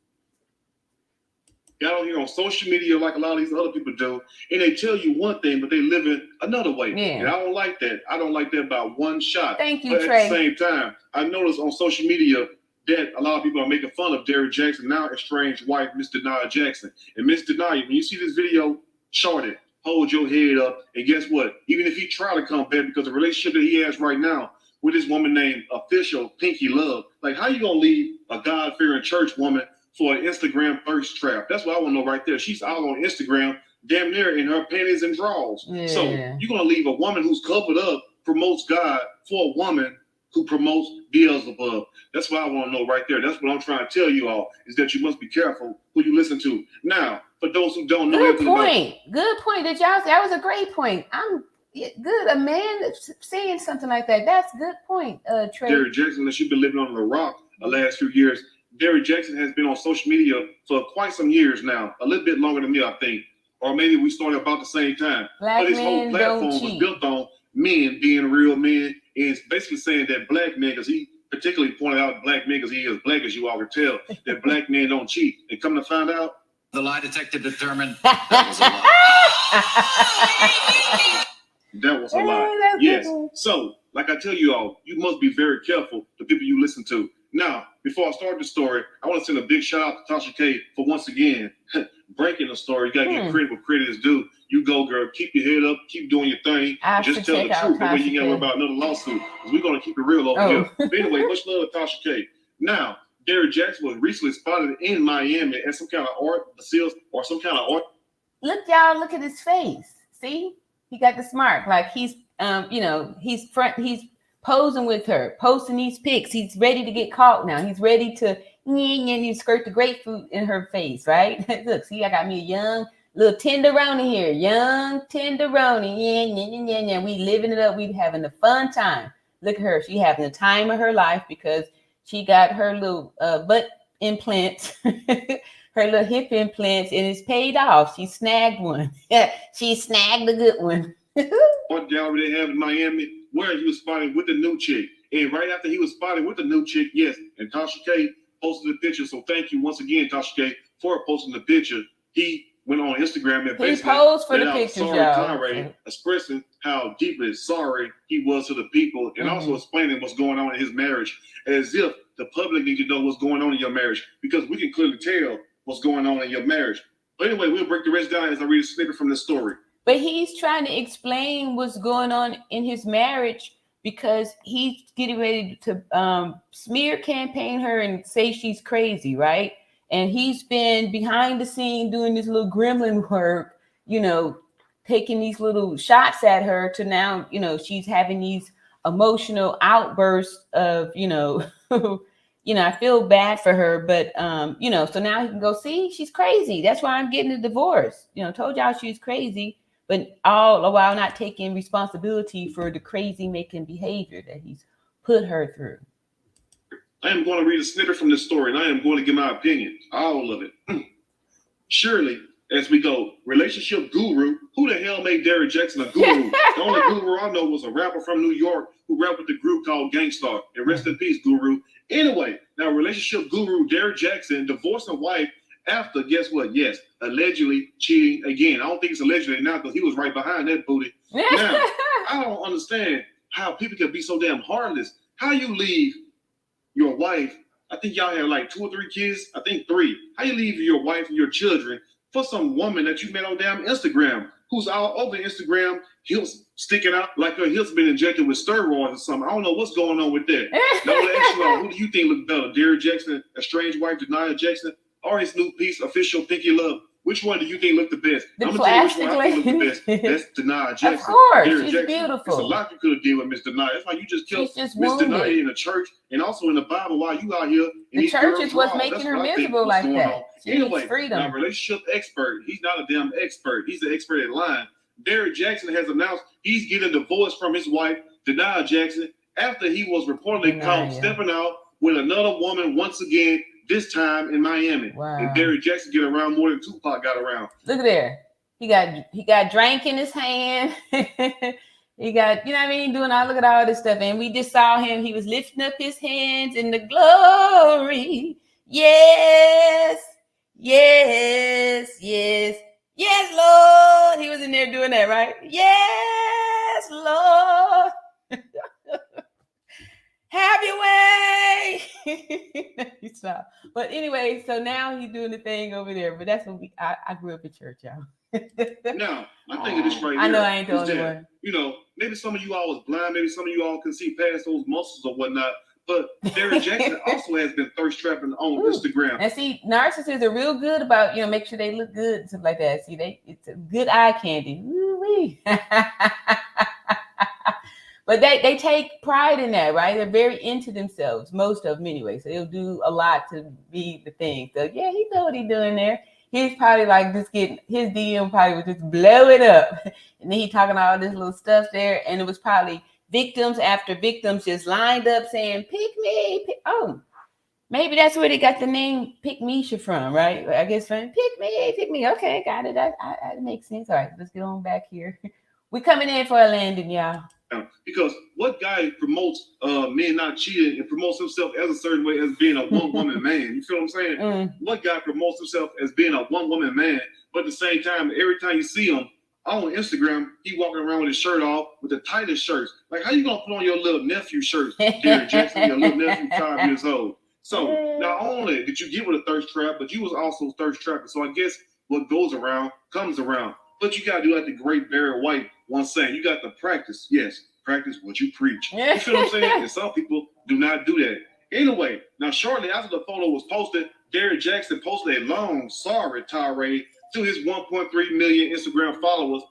Y'all don't hear on social media like a lot of these other people do, and they tell you one thing, but they live it another way. Yeah. And I don't like that. I don't like that about one shot. Thank you, but Trey. At the same time, I noticed on social media that a lot of people are making fun of Derrick Jaxn, now estranged wife, Miss Denia Jackson. And Miss Denia, when you see this video, chart it. hold your head up. And guess what? Even if he try to come back, because the relationship that he has right now with this woman named Official Pinky Love, like how you gonna leave a God-fearing church woman for an Instagram thirst trap? That's what I want to know right there. She's out on Instagram, damn near in her panties and drawers. Yeah. So you're gonna leave a woman who's covered up, promotes God, for a woman who promotes Beelzebub. That's what I want to know right there. That's what I'm trying to tell you all, is that you must be careful who you listen to. Now, for those who don't know, good point. Good point. That was a great point. Good. A man saying something like that. That's a good point. Trey. Derrick Jaxn, unless you've been living on the rock the last few years, Derrick Jaxn has been on social media for quite some years now, a little bit longer than me, I think, or maybe we started about the same time. But his whole platform was built on men being real men, and it's basically saying that black men, because he particularly pointed out black men, because he is black, as you all can tell, that black men don't cheat. And come to find out, the lie detector determined that was a lie. That was a lie. Yes. So, like I tell you all, you must be very careful the people you listen to. Now, before I start the story, I want to send a big shout out to Tasha K for once again breaking the story. You gotta give credit where credit is due. You go, girl. Keep your head up. Keep doing your thing. Just tell the truth. That way you can't worry about another lawsuit. Because we're gonna keep it real over here. But anyway, much love to Tasha K. Now, Derrick Jaxn was recently spotted in Miami at some kind of art seals or some kind of art. Look, y'all, look at his face. See? He got the smirk. Like he's he's posing with her, posting these pics. He's ready to get caught now. He's ready to skirt the grapefruit in her face, right? Look, see, I got me a young little tenderoni here. Young tenderoni. Yeah. We living it up. We having a fun time. Look at her. She having the time of her life because she got her little butt implants, her little hip implants, and it's paid off. She snagged one. She snagged a good one. What gallery they have in Miami, where he was spotted with the new chick. And right after he was spotted with the new chick, yes, and Tasha K posted the picture. So thank you once again, Tasha K, for posting the picture. He went on Instagram and basically posed for the pictures, y'all, expressing how deeply sorry he was to the people, and also explaining what's going on in his marriage, as if the public need to know what's going on in your marriage, because we can clearly tell what's going on in your marriage. But anyway, we'll break the rest down as I read a snippet from the story. But he's trying to explain what's going on in his marriage because he's getting ready to smear campaign her and say she's crazy, right? And he's been behind the scene doing this little gremlin work, taking these little shots at her to now, she's having these emotional outbursts of, I feel bad for her, but, so now he can go, see, she's crazy. That's why I'm getting a divorce. Told y'all she's crazy, but all the while not taking responsibility for the crazy making behavior that he's put her through. I am going to read a snippet from this story, and I am going to give my opinion, all of it. Surely, as we go, relationship guru, who the hell made Derrick Jaxn a guru? The only guru I know was a rapper from New York who rapped with the group called Gangstar. And rest in peace, guru. Anyway, now relationship guru Derrick Jaxn divorced a wife after, guess what? Yes, allegedly cheating again. I don't think it's allegedly now because he was right behind that booty. Now, I don't understand how people can be so damn heartless. How you leave your wife, I think y'all have like 2 or 3 kids, I think 3. How you leave your wife and your children for some woman that you met on damn Instagram, who's all over Instagram, hips sticking out like her hips been injected with steroids or something. I don't know what's going on with that. Now, I want to ask you all, who do you think look better, Derrick Jaxn, estranged wife Denia Jaxn, or his new piece, Official Pinky Love? Which one do you think looked the best? I'm going to tell you which one I think looked the best. That's Denia Jaxn. Of course, Derrick she's Jaxn. beautiful. There's a lot you could have did with Miss Denia. That's why you just killed Miss Denia in the church and also in the Bible while you out here. The church is what's making her miserable like that. Anyway, freedom. now relationship expert. He's not a damn expert. He's an expert at lying. Derrick Jaxn has announced he's getting divorced from his wife, Denia Jaxn, after he was reportedly caught stepping out with another woman once again, this time in Miami. Wow. And Derrick Jaxn get around more than Tupac got around. Look there. He got drink in his hand. He got, doing all, look at all this stuff. And we just saw him. He was lifting up his hands in the glory. Yes. Yes, yes, yes, Lord. He was in there doing that, right? Yes, Lord. Have your way. Stop. But anyway, so now he's doing the thing over there. But that's what I grew up in church, y'all. Now, I think of this right here. I know I ain't the only one. You know, maybe some of you all was blind, maybe some of you all can see past those muscles or whatnot. But Derrick Jaxn also has been thirst trapping on Instagram. And see, narcissists are real good about, make sure they look good and stuff like that. See, it's a good eye candy. Woo-wee. But they take pride in that, right? They're very into themselves, most of them anyway. So they'll do a lot to be the thing. So yeah, he know what he's doing there. He's probably like just getting his DM probably was just blowing up. And then he talking all this little stuff there. And it was probably victims after victims just lined up saying, pick me. Oh, maybe that's where they got the name Pick Misha from, right? I guess from pick me. Okay, got it. That makes sense. All right, let's get on back here. We coming in for a landing, y'all. Because what guy promotes men not cheating and promotes himself as a certain way as being a one-woman man? You feel what I'm saying? What guy promotes himself as being a one-woman man, but at the same time, every time you see him on Instagram, he walking around with his shirt off with the tightest shirts. Like, how you gonna put on your little nephew shirt, Derrick Jaxn, your little nephew 5 years old? So not only did you get with a thirst trap, but you was also thirst trapping. So I guess what goes around comes around. But you gotta do like the great Barry White once saying, you got to practice. Yes, practice what you preach. You feel what I'm saying? And some people do not do that. Anyway, now shortly after the photo was posted, Derrick Jaxn posted a long sorry tirade to his 1.3 million Instagram followers,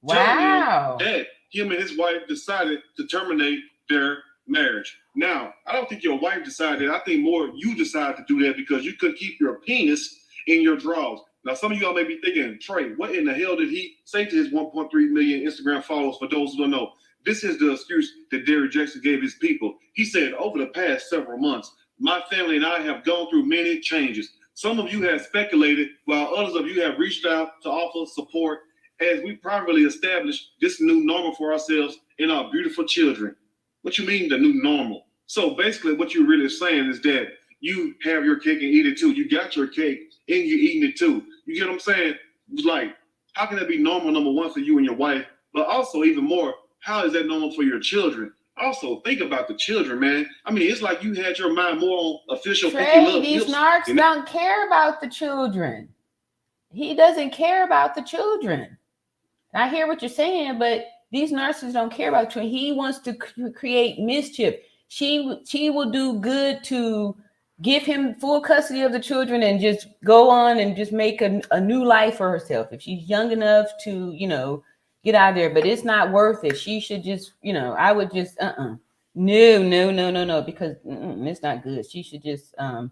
telling them that him and his wife decided to terminate their marriage. Now, I don't think your wife decided. I think more you decided to do that because you couldn't keep your penis in your drawers. Now, some of y'all may be thinking, Trey, what in the hell did he say to his 1.3 million Instagram followers? For those who don't know, this is the excuse that Derrick Jaxn gave his people. He said, over the past several months, my family and I have gone through many changes. Some of you have speculated, while others of you have reached out to offer support as we privately established this new normal for ourselves and our beautiful children. What you mean, the new normal? So basically what you're really saying is that you have your cake and eat it too. You got your cake and you're eating it too. You get what I'm saying? Like, how can that be normal, number one, for you and your wife? But also, even more, how is that normal for your children? Also, think about the children, man. I mean, it's like you had your mind more on official. Trey, these narcs don't care about the children. He doesn't care about the children. I hear what you're saying, but these narcissists don't care about children. He wants to create mischief. She will do good to give him full custody of the children and just go on and just make a new life for herself. If she's young enough to, get out there, but it's not worth it. She should just, I would just, no, because it's not good. She should just, turn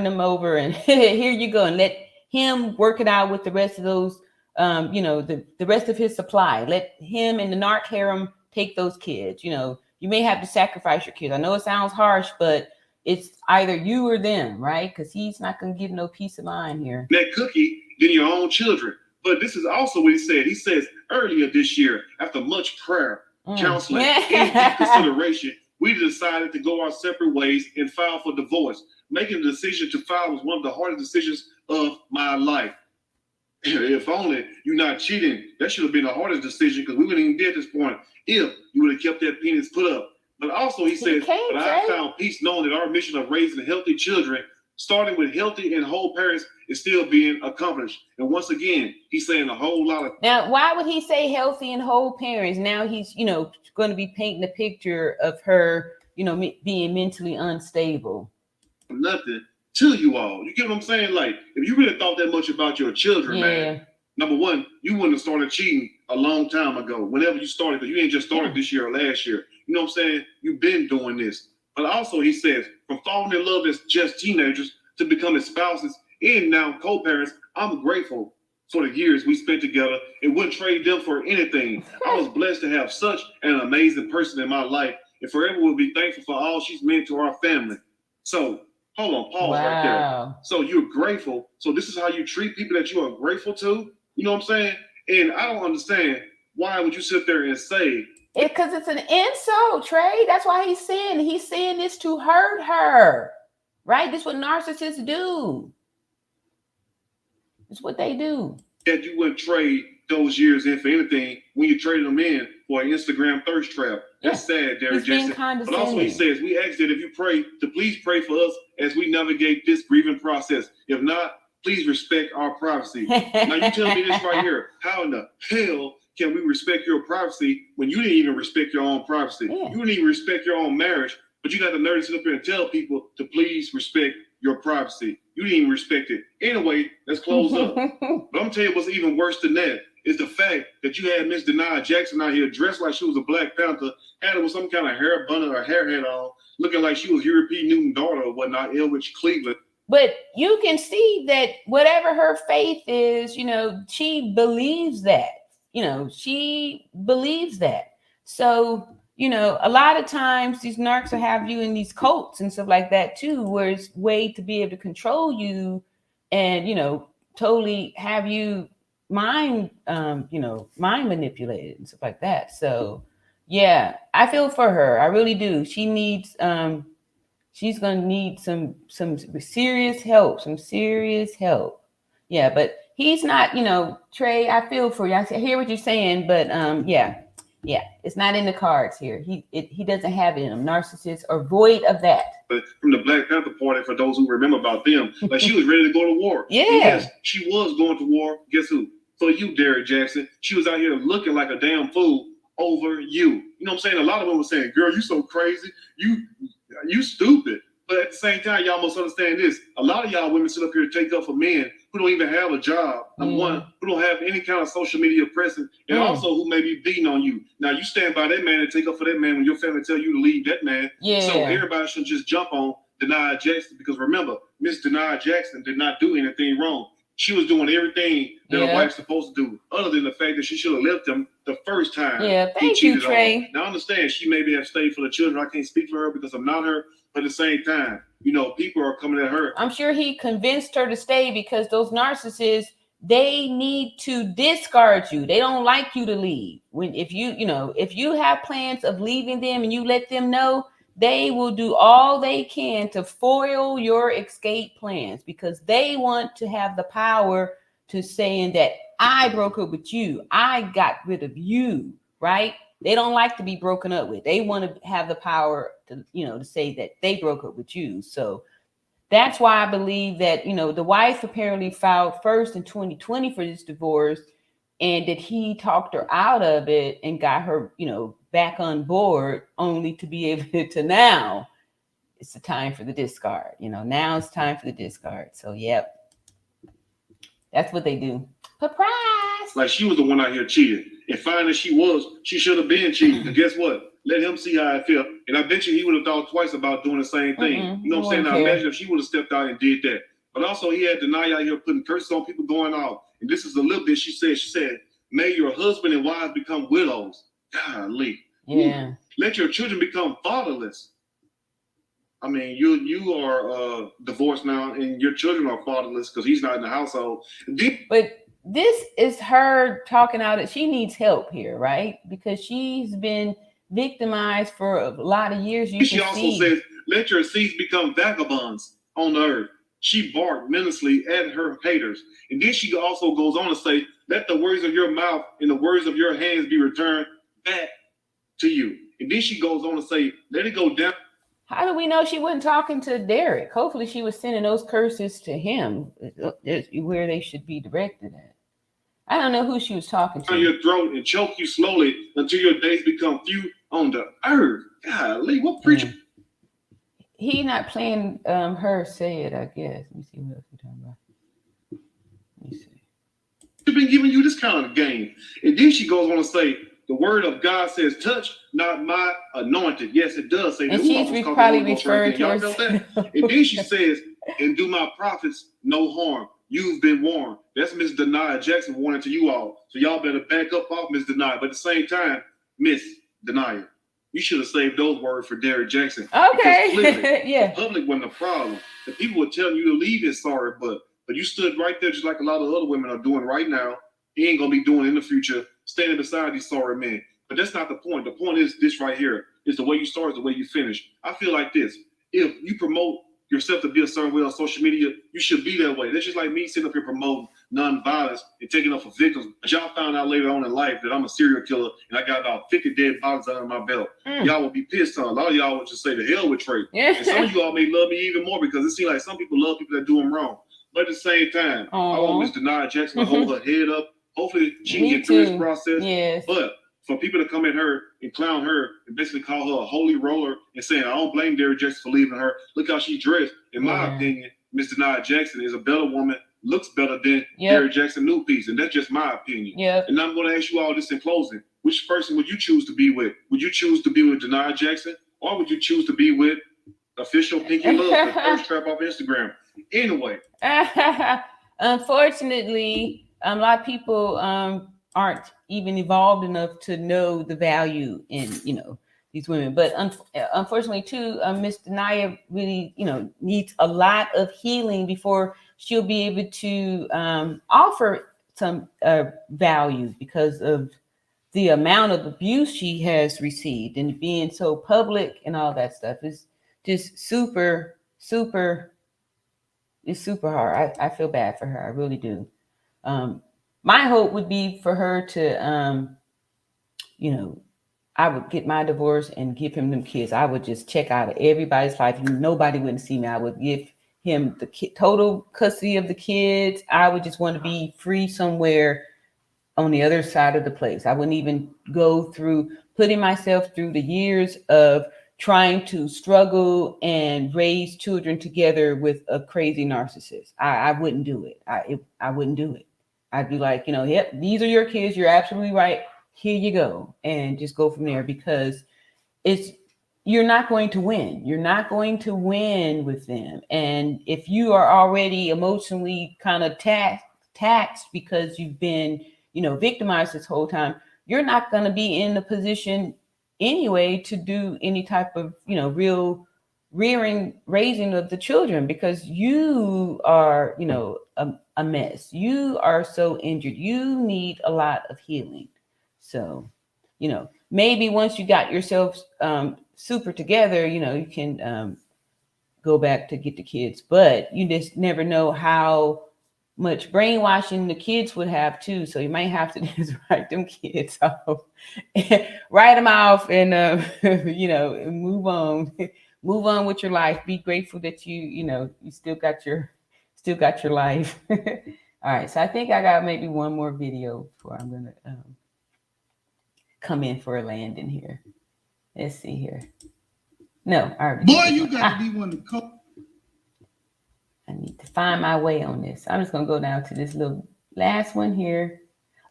them over and here you go and let him work it out with the rest of those, the rest of his supply. Let him and the narc harem take those kids. You may have to sacrifice your kids. I know it sounds harsh, but it's either you or them, right? Because he's not going to give no peace of mind here. That cookie than your own children. But this is also what he said. He says earlier this year, after much prayer, counseling, and deep consideration, we decided to go our separate ways and file for divorce. Making the decision to file was one of the hardest decisions of my life. If only you're not cheating, that should have been the hardest decision because we wouldn't even be at this point if you would have kept that penis put up. But also he says, but I found peace knowing that our mission of raising healthy children, starting with healthy and whole parents, is still being accomplished. And once again, he's saying a whole lot of. Now, why would he say healthy and whole parents? Now he's, going to be painting a picture of her, being mentally unstable. Nothing to you all. You get what I'm saying? Like, if you really thought that much about your children, man, number one, you wouldn't have started cheating a long time ago. Whenever you started, because you ain't just started this year or last year. You know what I'm saying? You've been doing this. But also, he says, from falling in love as just teenagers to becoming spouses and now co-parents, I'm grateful for the years we spent together and wouldn't trade them for anything. I was blessed to have such an amazing person in my life and forever will be thankful for all she's meant to our family. So, hold on, pause right there. So you're grateful. So this is how you treat people that you are grateful to? You know what I'm saying? And I don't understand, why would you sit there and say, because it's an insult, Trey. That's why he's saying this to hurt her, right? This is what narcissists do. It's what they do. That you wouldn't trade those years in for anything when you traded them in for an Instagram thirst trap. That's sad, Derrick Jaxn. But also he says, we ask that if you pray, to please pray for us as we navigate this grieving process. If not, please respect our privacy. Now you tell me this right here. How in the hell can we respect your privacy when you didn't even respect your own privacy? Yeah. You didn't even respect your own marriage, but you got the nerve to sit up here and tell people to please respect your privacy. You didn't even respect it. Anyway, let's close up. But I'm gonna tell you what's even worse than that is the fact that you had Miss Narcissist Jaxn out here dressed like she was a Black Panther, had her with some kind of hair bun or hair head on, looking like she was European Newton daughter or whatnot, Elwich Cleveland. But you can see that whatever her faith is, she believes that. She believes that. So, a lot of times these narcs will have you in these cults and stuff like that too, where it's a way to be able to control you and, totally have you mind manipulated and stuff like that. So yeah, I feel for her. I really do. She needs, she's going to need some serious help. Yeah. But he's not, Trey, I feel for you. I hear what you're saying, but yeah, it's not in the cards here. He doesn't have it in him. Narcissists are void of that. But from the Black Panther Party, for those who remember about them, like she was ready to go to war. Yeah. And yes, she was going to war. Guess who? For you, Derrick Jaxn. She was out here looking like a damn fool over you. You know what I'm saying? A lot of them were saying, girl, you so crazy. You stupid. But at the same time, y'all must understand this. A lot of y'all women sit up here and take up for men who don't even have a job. One, who don't have any kind of social media presence, and also who may be beating on you. Now, you stand by that man and take up for that man when your family tell you to leave that man. Yeah. So everybody should just jump on Narcissist Jaxn, because remember, Miss Narcissist Jaxn did not do anything wrong. She was doing everything that a wife's supposed to do, other than the fact that she should have left him the first time. Yeah, thank you, Trey. Now, I understand she maybe have stayed for the children. I can't speak for her because I'm not her. But at the same time, people are coming at her. I'm sure he convinced her to stay because those narcissists, they need to discard you. They don't like you to leave. If you have plans of leaving them and you let them know, they will do all they can to foil your escape plans because they want to have the power to saying that I broke up with you. I got rid of you, right? They don't like to be broken up with. They want to have the power to, to say that they broke up with you. So that's why I believe that, the wife apparently filed first in 2020 for this divorce, and that he talked her out of it and got her, back on board, only to be able to now it's the time for the discard. Now it's time for the discard. So, yep. That's what they do. Surprise! Like she was the one out here cheating. And finding she should have been cheating. And guess what? Let him see how it felt. And I bet you he would have thought twice about doing the same thing. You know what I'm saying? Now imagine if she would have stepped out and did that. But also he had Denia out here putting curses on people going off. And this is a little bit she said, may your husband and wives become widows. Golly. Yeah. Let your children become fatherless. I mean, you are divorced now and your children are fatherless because he's not in the household. But this is her talking out that she needs help here, right? Because she's been victimized for a lot of years. She also says, let your seeds become vagabonds on the earth. She barked menacingly at her haters. And then she also goes on to say, let the words of your mouth and the words of your hands be returned back to you. And then she goes on to say, let it go down. How do we know she wasn't talking to Derrick? Hopefully she was sending those curses to him, where they should be directed at. I don't know who she was talking to. Down your throat and choke you slowly until your days become few on the earth. Golly, what preacher? He not playing her say it, I guess. Let me see what else we're talking about. Let me see. She's been giving you this kind of game. And then she goes on to say, the word of God says, touch not my anointed. Yes, it does say that. And she's probably referring to herself. And then she says, and do my prophets no harm. You've been warned. That's Miss Narcissist Jaxn warning to you all. So y'all better back up off Miss Narcissist. But at the same time, Miss Narcissist, you should have saved those words for Derrick Jaxn. Okay. Clearly, yeah. the public wasn't a problem. The people were telling you to leave his sorry butt. But you stood right there just like a lot of other women are doing right now. He ain't going to be doing in the future, standing beside these sorry men. But that's not the point. The point is this right here. Is the way you start is the way you finish. I feel like this. If you promote yourself to be a certain way on social media, you should be that way. That's just like me sitting up here promoting nonviolence and taking up for victims. But y'all found out later on in life that I'm a serial killer and I got about 50 dead bodies under my belt. Y'all will be pissed on. A lot of y'all would just say the hell with Trey. And some of you all may love me even more because it seems like some people love people that do them wrong. But at the same time, I want Miss Denard Jackson to hold her head up. Hopefully she can get through this process. Yes. But for people to come at her and clown her and basically call her a holy roller and saying, I don't blame Derrick Jaxn for leaving her. Look how she dressed. In my opinion, Miss Denard Jackson is a better woman, looks better than Derrick Jaxn new piece. And that's just my opinion. And I'm going to ask you all this in closing. Which person would you choose to be with? Would you choose to be with Denard Jackson? Or would you choose to be with official Pinky Love, the first trap off Instagram? Anyway. Unfortunately, a lot of people aren't even evolved enough to know the value in, these women. But unfortunately, too, Miss Denaya really, needs a lot of healing before she'll be able to offer some value because of the amount of abuse she has received and being so public and all that stuff is just super, super, it's super hard. I feel bad for her. I really do. My hope would be for her to, I would get my divorce and give him them kids. I would just check out of everybody's life. Nobody wouldn't see me. I would give him the total custody of the kids. I would just want to be free somewhere on the other side of the place. I wouldn't even go through putting myself through the years of trying to struggle and raise children together with a crazy narcissist. I wouldn't do it. I wouldn't do it. I'd be like, yep, these are your kids. You're absolutely right. Here you go. And just go from there because you're not going to win. You're not going to win with them. And if you are already emotionally kind of taxed because you've been, victimized this whole time, you're not going to be in a position anyway to do any type of, real raising of the children because you are, a mess. You are so injured. You need a lot of healing. So, maybe once you got yourself super together, you can go back to get the kids, but you just never know how much brainwashing the kids would have too. So you might have to just write them kids off, write them off and, move on with your life. Be grateful that you still got your life. All right. So I think I got maybe one more video before I'm going to come in for a landing here. Let's see here. No, I already. Boy, you got to be one to cook. I need to find my way on this. I'm just going to go down to this little last one here.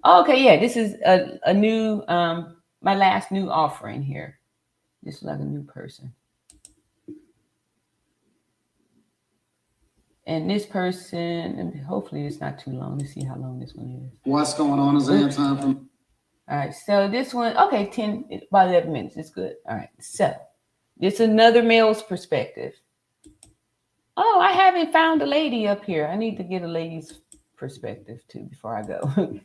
Okay, yeah, this is a new, my last new offering here. This is like a new person. And this person, and hopefully it's not too long. Let's see how long this one is. What's going on is Anton from... All right, so this one, okay, about 11 minutes. It's good. All right, so this is another male's perspective. Oh, I haven't found a lady up here. I need to get a lady's perspective too before I go,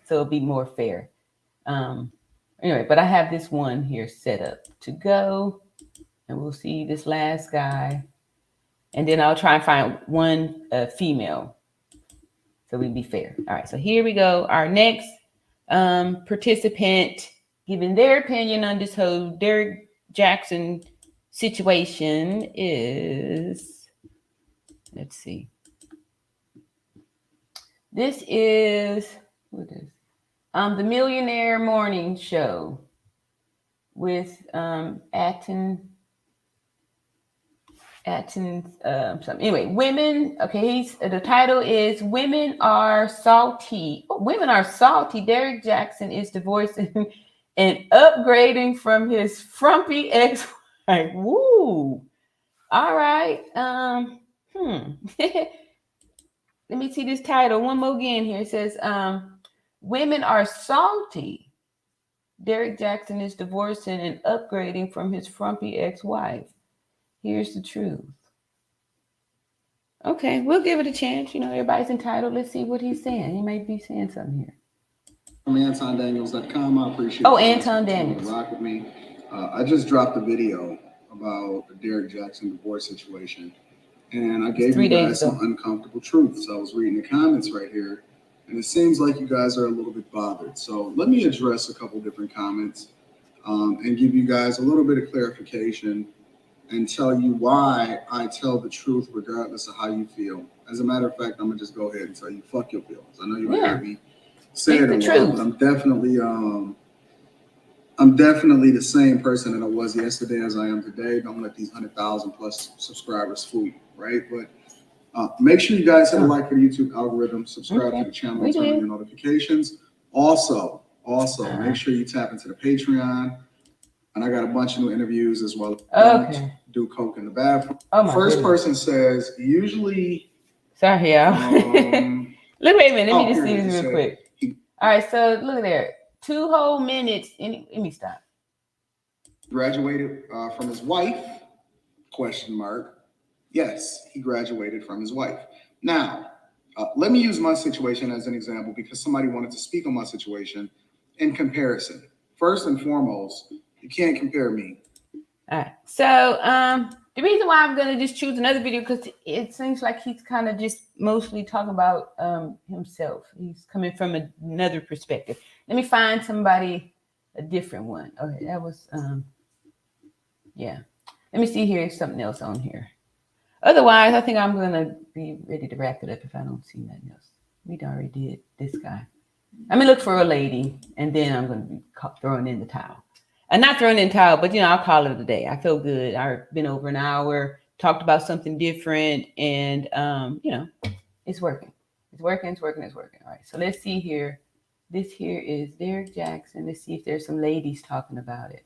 so it'll be more fair. Anyway, but I have this one here set up to go, and we'll see this last guy, and then I'll try and find one female, so we'd be fair. All right, so here we go. Our next participant giving their opinion on this whole Derrick Jaxn situation is. Let's see. This is what is the Millionaire Morning Show with something. Anyway, women. Okay, the title is "Women Are Salty." Oh, women are salty. Derrick Jaxn is divorcing and upgrading from his frumpy ex-wife. Woo! All right. Let me see this title one more again here. It says, women are salty. Derrick Jaxn is divorcing and upgrading from his frumpy ex-wife. Here's the truth. Okay, we'll give it a chance. Everybody's entitled. Let's see what he's saying. He might be saying something here. From AntonDaniels.com. I appreciate Anton Daniels. Rock with me. I just dropped a video about the Derrick Jaxn divorce situation. And I gave you guys some uncomfortable truths. I was reading the comments right here, and it seems like you guys are a little bit bothered. So let me address a couple different comments and give you guys a little bit of clarification and tell you why I tell the truth regardless of how you feel. As a matter of fact, I'm gonna just go ahead and tell you, fuck your feelings. I know you heard me say it a lot, but I'm definitely the same person that I was yesterday as I am today. Don't let these 100,000 plus subscribers fool you, right? But make sure you guys hit a like for the YouTube algorithm, subscribe to the channel, and turn on your notifications. Also, make sure you tap into the Patreon. And I got a bunch of new interviews as well. Don't do coke in the bathroom. First person says, usually. Sorry, y'all. Look, wait a minute. Let me just see this real quick. All right, so look at there. 2 whole minutes. Let me stop. Graduated from his wife, ? Yes, he graduated from his wife. Now, let me use my situation as an example because somebody wanted to speak on my situation in comparison. First and foremost, you can't compare me. All right. So the reason why I'm going to just choose another video because it seems like he's kind of just mostly talking about himself. He's coming from another perspective. Let me find somebody, a different one. Okay, that was, yeah. Let me see here, something else on here. Otherwise, I think I'm going to be ready to wrap it up if I don't see nothing else. We already did this guy. I'm going to look for a lady, and then I'm going to be throwing in the towel. And not throwing in the towel, but, I'll call it a day. I feel good. I've been over an hour, talked about something different, and, it's working. It's working. All right, so let's see here. This here is Derrick Jaxn. Let's see if there's some ladies talking about it.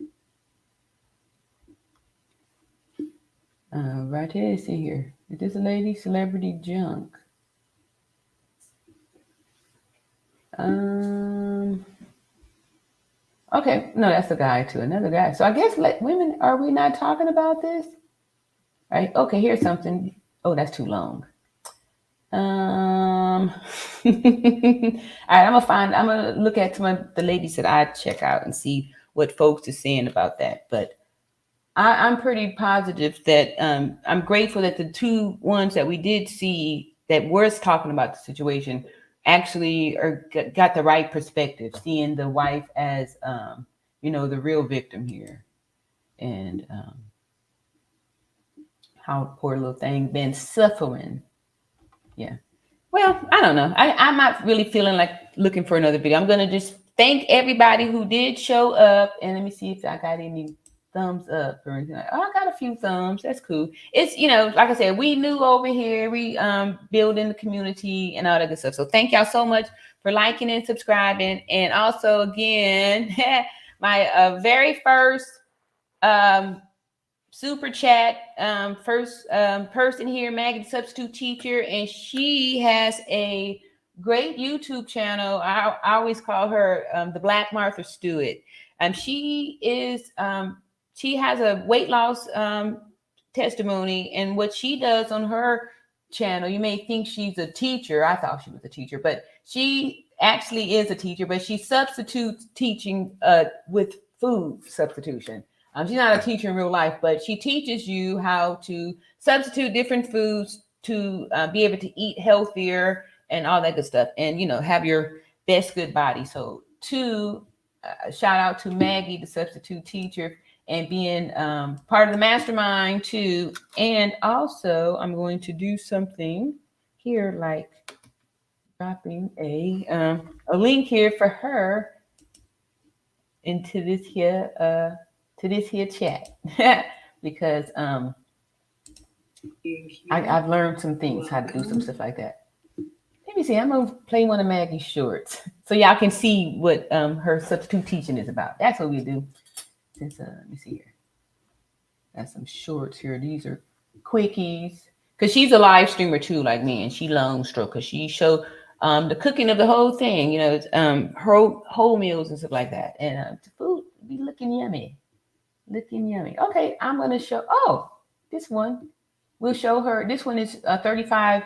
Right here, let's see here. Is this a lady? Celebrity junk. Okay, no, that's a guy too. Another guy. So I guess women, are we not talking about this? Right? Okay, here's something. Oh, that's too long. All right, I'm gonna look at some of the ladies that I check out and see what folks are saying about that. But I'm pretty positive that I'm grateful that the 2 ones that we did see that were talking about the situation actually got the right perspective, seeing the wife as the real victim here, and how poor little thing been suffering. Yeah. Well, I don't know. I'm not really feeling like looking for another video. I'm gonna just thank everybody who did show up, and let me see if I got any thumbs up or anything. Oh, I got a few thumbs. That's cool. It's, like I said, we new over here. We building the community and all that good stuff. So thank y'all so much for liking and subscribing. And also, again, my very first super chat, first person here, Maggie, the substitute teacher, and she has a great YouTube channel. I always call her the Black Martha Stewart. She has a weight loss testimony, and what she does on her channel, you may think she's a teacher. I thought she was a teacher, but she actually is a teacher, but she substitutes teaching with food substitution. She's not a teacher in real life, but she teaches you how to substitute different foods to be able to eat healthier and all that good stuff, and have your best good body. So shout out to Maggie, the substitute teacher, and being part of the mastermind too. And also, I'm going to do something here, like dropping a link here for her into this here chat because I've learned some things, how to do some stuff like that. Let me see. I'm gonna play one of Maggie's shorts so y'all can see what her substitute teaching is about. That's what we do. Since let me see here. Got some shorts here. These are quickies because she's a live streamer too, like me, and she long stroke because she showed the cooking of the whole thing. It's whole meals and stuff like that, and the food be looking yummy. Okay, I'm gonna show. This one we'll show her. This one is 35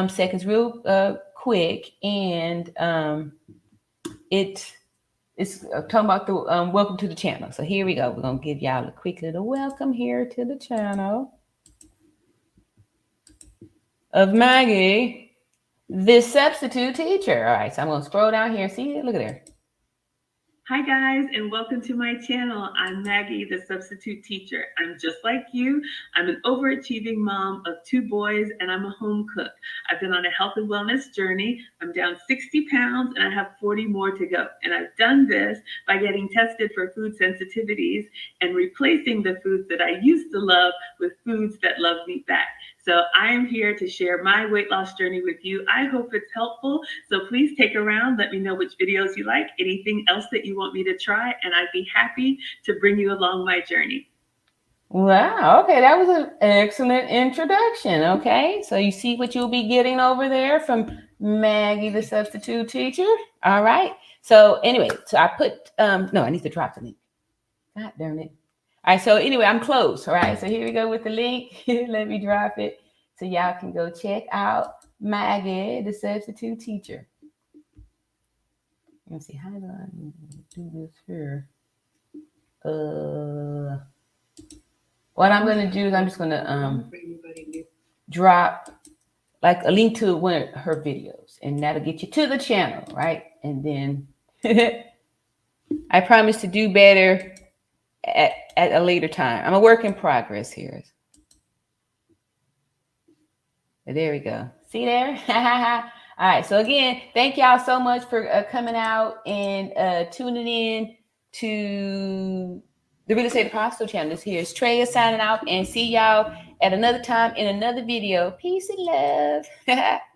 seconds, real quick, and it's talking about the welcome to the channel. So here we go. We're gonna give y'all a quick little welcome here to the channel of Maggie, the substitute teacher. All right, so I'm gonna scroll down here. See, look at there. Hi guys, and welcome to my channel. I'm Maggie, the substitute teacher. I'm just like you. I'm an overachieving mom of 2 boys, and I'm a home cook. I've been on a health and wellness journey. I'm down 60 pounds, and I have 40 more to go. And I've done this by getting tested for food sensitivities and replacing the foods that I used to love with foods that love me back. So I am here to share my weight loss journey with you. I hope it's helpful. So please take around, let me know which videos you like, anything else that you want me to try, and I'd be happy to bring you along my journey. Wow. Okay. That was an excellent introduction. Okay. So you see what you'll be getting over there from Maggie, the substitute teacher. All right. So anyway, so I put, no, I need to drop the link. God darn it. All right, so anyway, I'm close. All right, so here we go with the link. Let me drop it so y'all can go check out Maggie, the substitute teacher. Let's see, how do I do this here? What I'm going to do is I'm just going to drop like a link to one of her videos, and that'll get you to the channel, right? And then I promise to do better at a later time. I'm a work in progress here. There we go. See there? All right. So again, thank y'all so much for coming out and tuning in to the Real Estate Apostle channel. This here is Treya signing out, and see y'all at another time in another video. Peace and love.